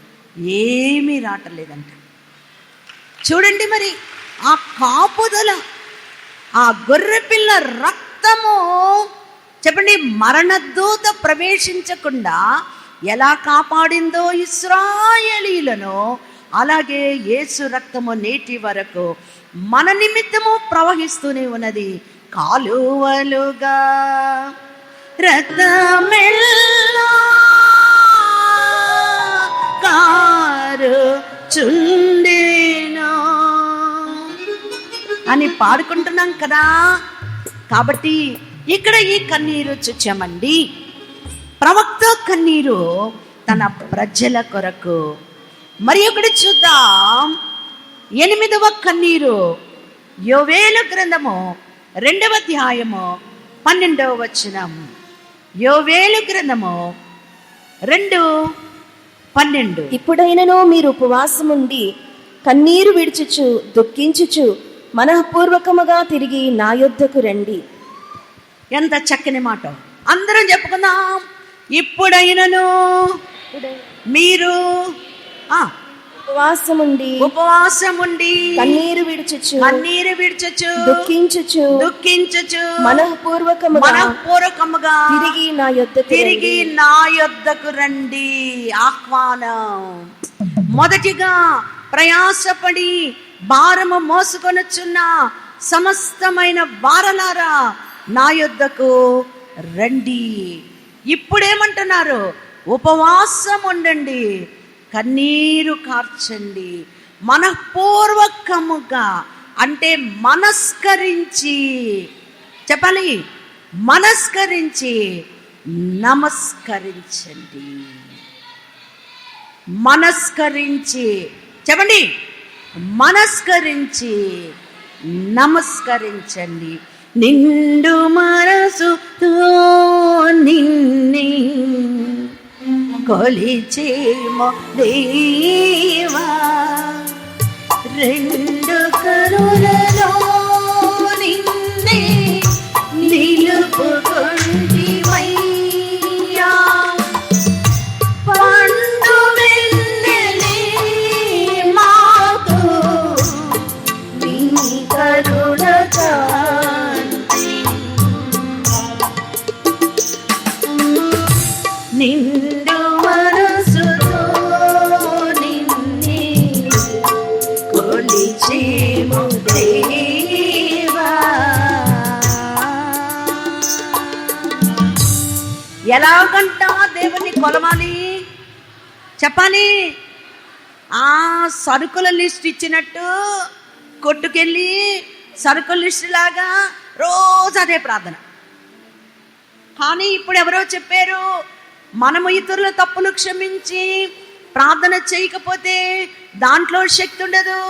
ఏమీ రావట్లేదంట. చూడండి మరి ఆ కాపుదల, ఆ గొర్రెపిల్ల రక్తము చెప్పండి మరణదూత ప్రవేశించకుండా ఎలా కాపాడిందో ఇశ్రాయేలీలను, అలాగే యేసు రక్తము నేటి వరకు మన నిమిత్తము ప్రవహిస్తూనే ఉన్నది. కాలువలుగా రక్తమెల్లా కారుచుండెను అని పాడుకుంటున్నాం కదా. కాబట్టి ఇక్కడ ఈ కన్నీరు చూచామండి. ప్రవక్త కన్నీరు తన ప్రజల కొరకు. మరి ఒకటి చూద్దాం, 8వ కన్నీరు యోవేలు గ్రంథము 2వ అధ్యాయము 12వ వచనం. యోవేలు గ్రంథము 2:12. ఇప్పుడైనను మీరు ఉపవాసముండి కన్నీరు విడిచుచు దుఃఖించుచు మనఃపూర్వకముగా తిరిగి నా యొద్దకు రండి. ఎంత చక్కని మాట. అందరం చెప్పుకుందాం. ఇప్పుడైనను మీరు ఉపవాసముండి కన్నీరు విడిచుచు దుఃఖించుచు మనఃపూర్వకముగా తిరిగి నా యొద్దకు రండి. ఆహ్వానం. మొదటిగా ప్రయాసపడి భారము మోసుకొనుచున్న సమస్తమైన వారలారా నా యొద్దకు రండి. ఇప్పుడేమంటున్నారు? ఉపవాసం ఉండండి, కన్నీరు కార్చండి, మనఃపూర్వకముగా అంటే మనస్కరించి చెప్పాలి, మనస్కరించి నమస్కరించండి. మనస్కరించి చెప్పండి, మనస్కరించి నమస్కరించండి. నిండు మనసుతో నిన్నే కొలిచేమో దేవా, రెండు కరులలో నిన్నే నిలుపుకొంటివయ్యా. పండు వెన్నెలే మాకు నీ కరుణ కాంతి, నిండు మనసుతో నిన్నే కొలిచేము దేవా. ఎలాగంట దేవుని కొలవాలి చెప్పాలి? ఆ సరుకుల లిస్ట్ ఇచ్చినట్టు కొట్టుకెళ్ళి సరుకుల లిస్ట్ లాగా రోజు అదే ప్రార్థన. కానీ ఇప్పుడు ఎవరో చెప్పారు, మనము ఇతరుల తప్పులు క్షమించి ప్రార్థన చేయకపోతే దాంట్లో శక్తి ఉండదు.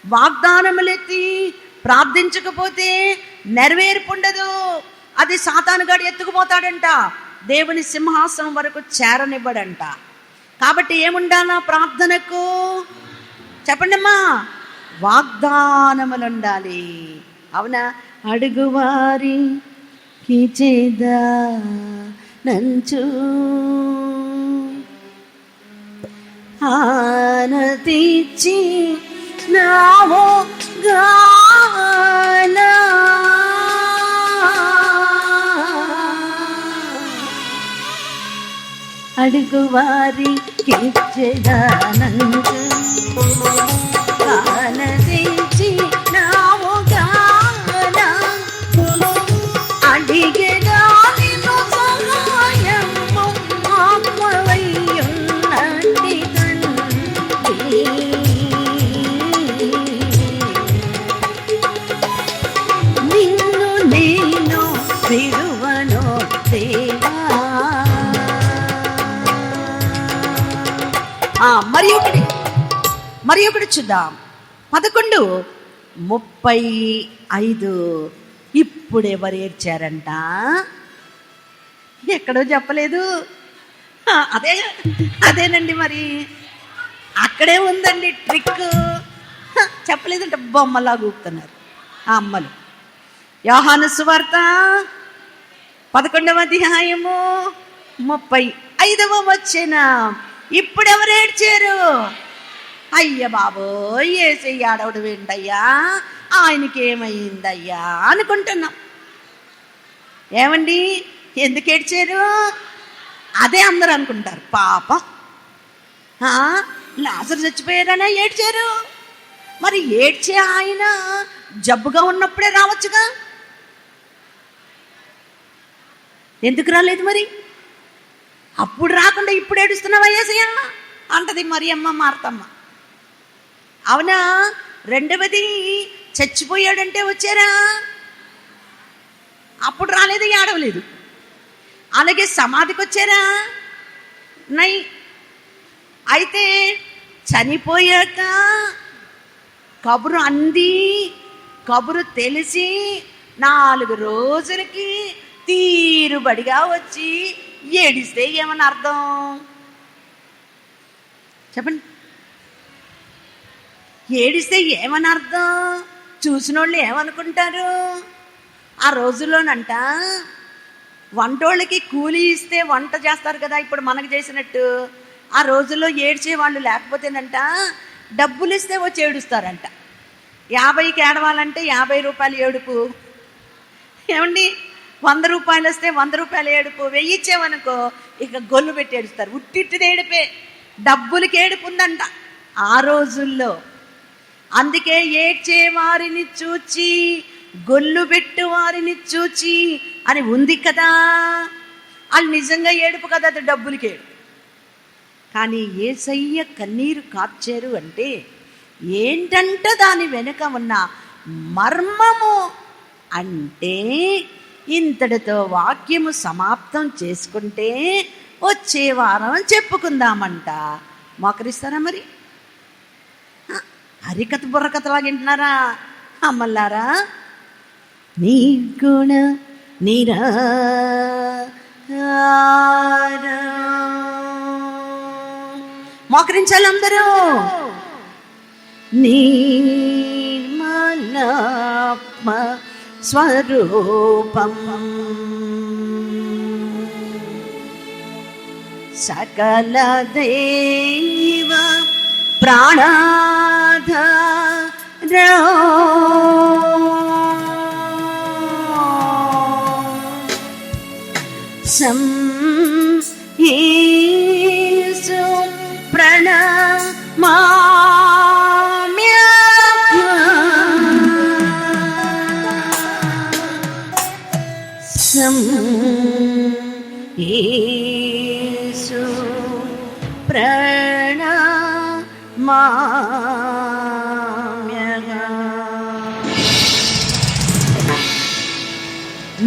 వాగ్దానములెత్తి ప్రార్థించకపోతే నెరవేర్పు ఉండదు. అది సాతానుగాడు ఎత్తుకుపోతాడంట, దేవుని సింహాసనం వరకు చేరనివ్వడంట. కాబట్టి ఏముండాలా ప్రార్థనకు చెప్పండి అమ్మా? వాగ్దానములు ఉండాలి. అవునా? అడుగువారి కిచేదా నంచు ఆనతిచ్చి నావో గానా, అడుగువారి కిచేదా నంచు ఆనతిచ్చి నావో గానా, అడిగేదా నిన్ను సహాయము ఆత్మవయ్యున్నటి తండ్రి. నిన్ను నేను విడువను దేవా. మరి ఒకటి చూద్దాం. 11:35. ఇప్పుడు ఎవరు ఏడ్చారంట? ఎక్కడో చెప్పలేదు, అదేనండి. మరి అక్కడే ఉందండి ట్రిక్. చెప్పలేదంటే బొమ్మలా ఊపుతున్నారు ఆ అమ్మలు. యోహాను సువార్త 11వ అధ్యాయము 35వ వచనం. ఇప్పుడు ఎవరు ఏడ్చారు? అయ్య బాబోయ్, యేసయ్య ఆడవడు ఏంటయ్యా, ఆయనకి ఏమైందయ్యా అనుకుంటున్నాం. ఏమండి, ఎందుకు ఏడ్చారు? అదే అందరూ అనుకుంటారు. పాపం లాజరు చచ్చిపోయారనే ఏడ్చారు. మరి ఏడ్చే ఆయన జబ్బుగా ఉన్నప్పుడే రావచ్చుగా, ఎందుకు రాలేదు? మరి అప్పుడు రాకుండా ఇప్పుడు ఏడుస్తున్నావా యేసయ్య అంటది మరియమ్మ మార్తమ్మ. అవునా? రెండవది, చచ్చిపోయాడంటే వచ్చారా? అప్పుడు రాలేదు, ఏడవలేదు. అలాగే సమాధికి వచ్చారా? నై. అయితే చనిపోయాక కబురు అంది, కబురు తెలిసి 4 రోజులకి తీరుబడిగా వచ్చి ఏడిస్తే ఏమని అర్థం చెప్పండి? ఏడిస్తే ఏమని అర్థం? చూసిన వాళ్ళు ఏమనుకుంటారు? ఆ రోజుల్లోనంట వంటోళ్ళకి కూలి ఇస్తే వంట చేస్తారు కదా, ఇప్పుడు మనకు చేసినట్టు. ఆ రోజుల్లో ఏడ్చే వాళ్ళు లేకపోతేనంట డబ్బులు ఇస్తే వచ్చి ఏడుస్తారంట. 50కి ఏడవాలంటే 50 రూపాయలు ఏడుపు. ఏమండి, 100 రూపాయలు వస్తే 100 రూపాయలు ఏడుపు. 1000 ఇచ్చేవనుకో ఇక గొల్లు పెట్టి ఏడుస్తారు. ఉట్టిట్టిది ఏడిపే, డబ్బులకి ఏడుపు ఉందంట ఆ రోజుల్లో. అందుకే ఏడ్చే వారిని చూచి గొల్లు పెట్టు వారిని చూచి అని ఉంది కదా. వాళ్ళు నిజంగా ఏడుపు కదా, అది డబ్బులకి ఏడుపు. కానీ యేసయ్య కన్నీరు కార్చారు అంటే ఏంటంట దాని వెనుక ఉన్న మర్మము అంటే, ఇంతటితో వాక్యము సమాప్తం చేసుకుంటే వచ్చే వారం చెప్పుకుందామంట. మోకరిస్తారా? మరి హరికథ బుర్రకథలాగా వింటున్నారా అమ్మల్లారా? నీ గుణ మోకరించాలి అందరూ. నిర్మలాత్మ స్వరూపం సకల దేవ ప్రాణాధార యేసు ప్రణమామ్యహం యేసు ప్రణమామ్యహం.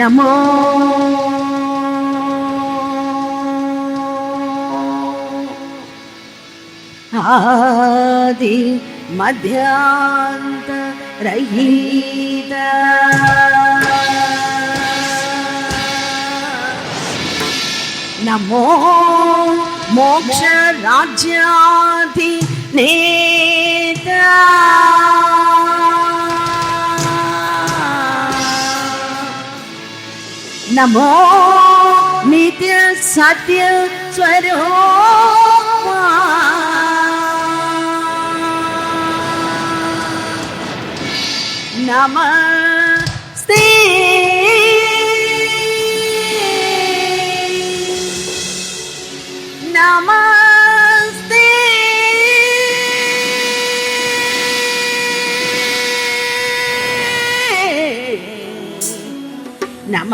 నమో ఆది మధ్యాంత రహిత నమో మోక్ష రాజ్యాధి నేత నమో నిత్య సత్య స్వరూపా నమస్తే నమస్తే నమ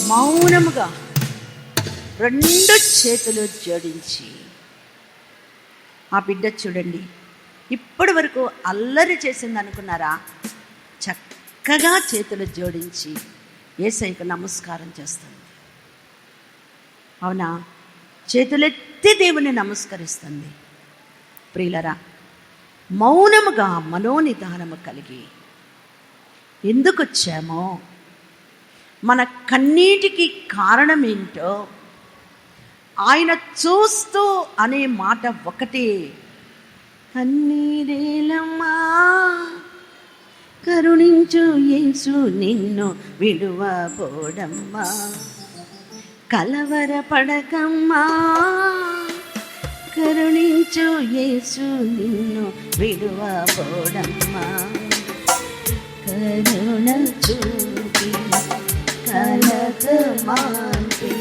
మౌనముగా 2 చేతులు జోడించి ఆ బిడ్డ చూడండి, ఇప్పటి వరకు అల్లరి చేసింది అనుకున్నారా? చక్కగా చేతులు జోడించి యేసయ్యకు నమస్కారం చేస్తుంది. అవునా? చేతులెత్తి దేవుని నమస్కరిస్తుంది. ప్రియులరా, మౌనముగా మనోనిదానము కలిగి ఎందుకు వచ్చామో, మన కన్నీటికి కారణం ఏంటో ఆయన చూస్తూ అనే మాట ఒకటి, కన్నీరేలమ్మా కరుణించు యేసు నిన్ను విడువబోడమ్మా, కలవరపడకమ్మా కరుణించు యేసు నిన్ను విడువబోడమ్మా, కరుణ చూపి కలత మాన్పి,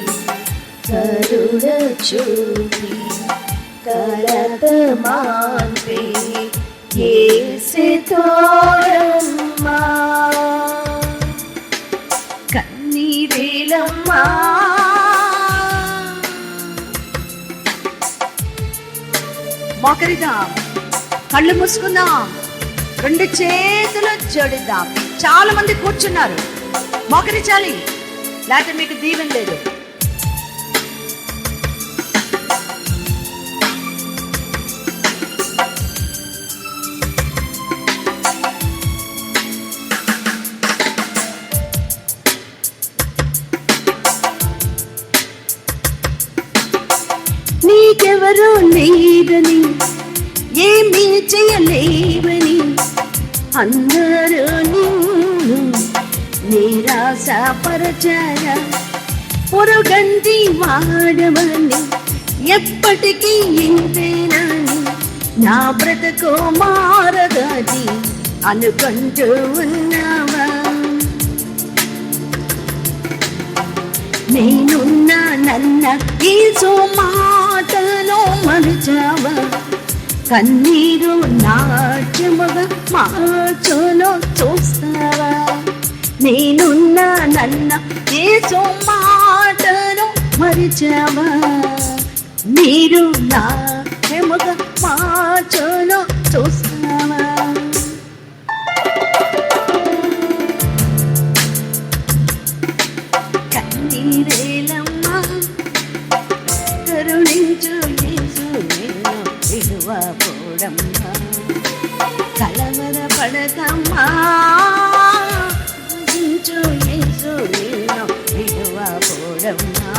కరుణ చూపి కలత మాన్పి, యేసు తోడమ్మా, కన్నీరేలమ్మా. మోకరిద్దాం, కళ్ళు మూసుకుందాం, రెండు చేతులు జోడిద్దాం. చాలా మంది కూర్చున్నారు, మోకరించాలి, లేకపోతే మీకు దీవెన లేదు. నీకెవరూ లేదని, ఏమీ చేయలేవని అందరూ నిన్ను నిరాశపరచారా, పొరుగంటి వాడవని ఎప్పటికీ ఇంతేనని, నా బ్రతుకు మారదని అనుకుంటూ ఉన్నావా? నేనున్నా నన్న యేసు మాటలో మరచావా? కన్నీరు నాట్యముగా మార్చును చూస్తావా? నేనున్నా నన్న యేసు మాటను మరిచావా? నీరు నాట్యముగా మార్చును చూస్తావా? కన్నీరేలమ్మా కరుణించు యేసు నిన్ను విడువబోడమ్మా, కలవరపడకమ్మా కరుణించు యేసు నిన్ను విడువబోడమ్మా.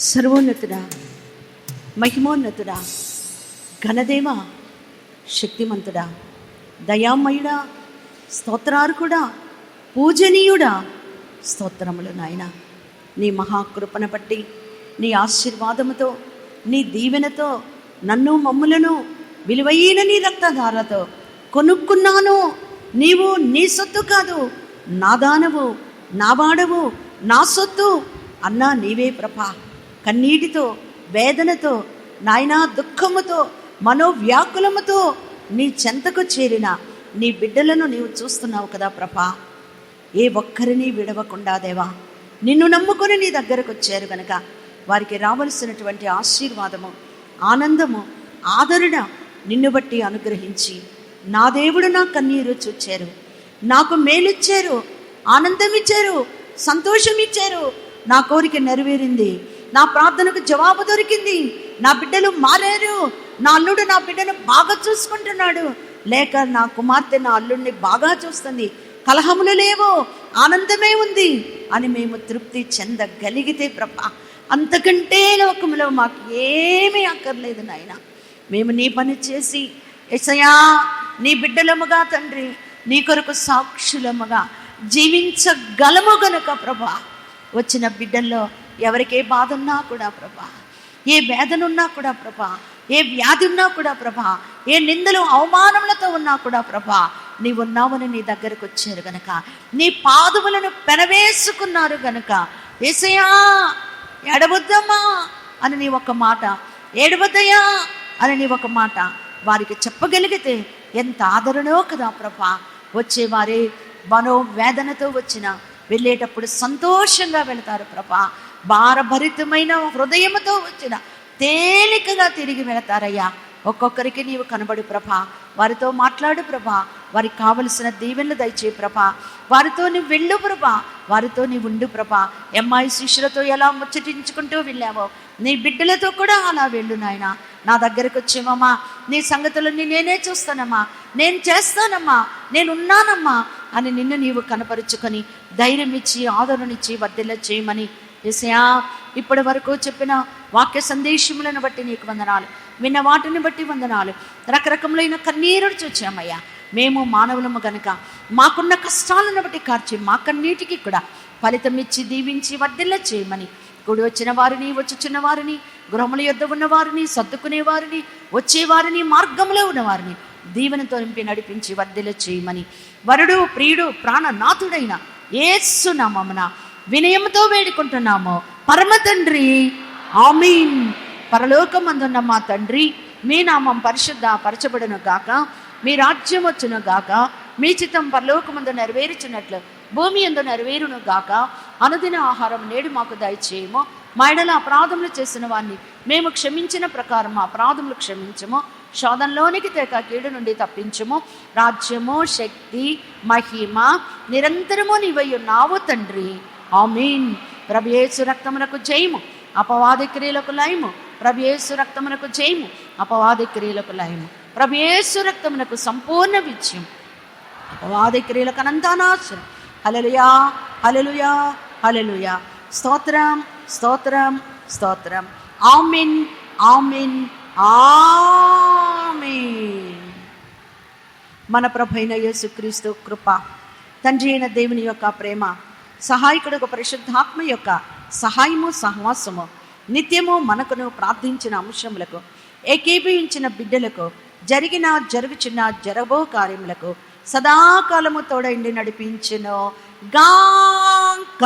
సర్వోన్నతుడా, మహిమోన్నతుడా, ఘనదేవా, శక్తిమంతుడా, దయామయుడా, స్తోత్రార్కుడా, పూజనీయుడా, స్తోత్రములు నాయన. నీ మహాకృపను బట్టి, నీ ఆశీర్వాదముతో, నీ దీవెనతో నన్ను మమ్ములను విలువైన నీ రక్తధారతో కొనుక్కున్నాను. నీవు నీ సొత్తు కాదు, నా దానవు, నా వాడవు, నా సొత్తు అన్నా నీవే ప్రభా. కన్నీటితో, వేదనతో, నాయనా దుఃఖముతో, మనోవ్యాకులముతో నీ చెంతకు చేరిన నీ బిడ్డలను నీవు చూస్తున్నావు కదా ప్రభా. ఏ ఒక్కరిని విడవకుండా దేవా, నిన్ను నమ్ముకొని నీ దగ్గరకు వచ్చారు గనక వారికి రావలసినటువంటి ఆశీర్వాదము, ఆనందము, ఆదరణ నిన్ను బట్టి అనుగ్రహించి, నా దేవుడు నా కన్నీరు చూచారు, నాకు మేలిచ్చారు, ఆనందం ఇచ్చారు, సంతోషం ఇచ్చారు, నా కోరిక నెరవేరింది, నా ప్రార్థనకు జవాబు దొరికింది, నా బిడ్డలు మారారు, నా అల్లుడు నా బిడ్డను బాగా చూసుకుంటున్నాడు, లేక నా కుమార్తె నా అల్లుడిని బాగా చూస్తుంది, కలహములు లేవు, ఆనందమే ఉంది అని మేము తృప్తి చెందగలిగితే ప్రభా, అంతకంటే లోకములో మాకు ఏమీ అక్కర్లేదు నాయన. మేము నీ పని చేసి యేసయ్యా నీ బిడ్డలముగా తండ్రి, నీ కొరకు సాక్షులముగా జీవించగలము గనుక ప్రభా, వచ్చిన బిడ్డల్లో ఎవరికే బాధ ఉన్నా కూడా ప్రభా, ఏ వేదన ఉన్నా కూడా ప్రభా, ఏ వ్యాధి ఉన్నా కూడా ప్రభా, ఏ నిందలు అవమానములతో ఉన్నా కూడా ప్రభా, నీవున్నావని నీ దగ్గరకు వచ్చారు గనక, నీ పాదములను పెనవేసుకున్నారు గనక, యేసయ్యా ఎడవద్దమ్మా అని నీ ఒక మాట, ఏడవద్దయ్యా అని నీ ఒక మాట వారికి చెప్పగలిగితే ఎంత ఆదరణో కదా ప్రభా. వచ్చేవారే మనోవేదనతో వచ్చిన వెళ్ళేటప్పుడు సంతోషంగా వెళతారు ప్రభా. భారభరితమైన హృదయముతో వచ్చిన తేలికగా తిరిగి వెళతారయ్యా. ఒక్కొక్కరికి నీవు కనబడు ప్రభా, వారితో మాట్లాడు ప్రభా, వారికి కావలసిన దీవెనలు దయచే ప్రభా, వారితో నీవు వెళ్ళు ప్రభా, వారితో నీవు ఉండు ప్రభా. అమ్మాయి శిష్యులతో ఎలా ముచ్చటించుకుంటూ వెళ్ళావో నీ బిడ్డలతో కూడా అలా వెళ్ళు నాయన. నా దగ్గరకు వచ్చేమమ్మా, నీ సంగతులన్నీ నేనే చూస్తానమ్మా, నేను చేస్తానమ్మా, నేనున్నానమ్మా అని నిన్ను నీవు కనపరుచుకొని ధైర్యం ఇచ్చి ఆదరణిచ్చి వర్ధిల్ల చేయమని యేసయ్యా ఇప్పటి వరకు చెప్పిన వాక్య సందేశములను బట్టి నీకు వందనాలు, విన్న వాటిని బట్టి వందనాలు. రకరకములైన కన్నీరుడు చూచామయ్యా. మేము మానవులము గనుక మాకున్న కష్టాలను బట్టి కార్చి మా కన్నీటికి కూడా ఫలితం ఇచ్చి దీవించి వర్ధిల్ల చేయమని, కూడి వచ్చిన వారిని, వచ్చుచున్న వారిని, గృహముల యొద్ద ఉన్న వారిని, సర్దుకునే వారిని, వచ్చేవారిని, మార్గంలో ఉన్నవారిని దీవెనతో నింపి నడిపించి వర్ధిల్ల చేయమని, వరుడు ప్రియుడు ప్రాణనాథుడైన యేసు నామమున వినయముతో వేడుకుంటున్నాము పరమ తండ్రి, ఆమీన్. పరలోకమందున్న మా తండ్రి, మీ నామం పరిశుద్ధ పరచబడును గాక, మీ రాజ్యం వచ్చును గాక, మీ చిత్తం పరలోకమందు నెరవేరుచున్నట్లు భూమి యందు నెరవేరును గాక. అనుదిన ఆహారం నేడు మాకు దయచేయము, మా ఎడల అపరాధములు చేసిన వారిని మేము క్షమించిన ప్రకారం మా అపరాధములు క్షమించము, శోధనలోనికి తేక కీడు నుండి తప్పించము. రాజ్యము, శక్తి, మహిమ నిరంతరము నీవై ఉన్నావు తండ్రి, ఆమీన్. ప్రభు యేసు రక్తమునకు జయము, అపవాది క్రియలకు లయము. ప్రభు యేసు రక్తమునకు జయము, అపవాది క్రియలకు లయము. ప్రభు యేసు రక్తమునకు సంపూర్ణ విజయం, అపవాది క్రియలకు అనంతానాశనం. హల్లెలూయా, హల్లెలూయా, హల్లెలూయా. స్తోత్రం, స్తోత్రం, స్తోత్రం. ఆమేన్, ఆమేన్, ఆమేన్. మన ప్రభువైన యేసుక్రీస్తు కృప, తండ్రి అయిన దేవుని యొక్క ప్రేమ, సహాయకుడు పరిశుద్ధాత్మ యొక్క సహాయము సహవాసము నిత్యము మనకును ప్రార్థించిన అంశములకు, ఏకీభవించిన బిడ్డలకు, జరుగుచున్న జరగబో కార్యములకు సదాకాలము తోడైండి నడిపించును గాక.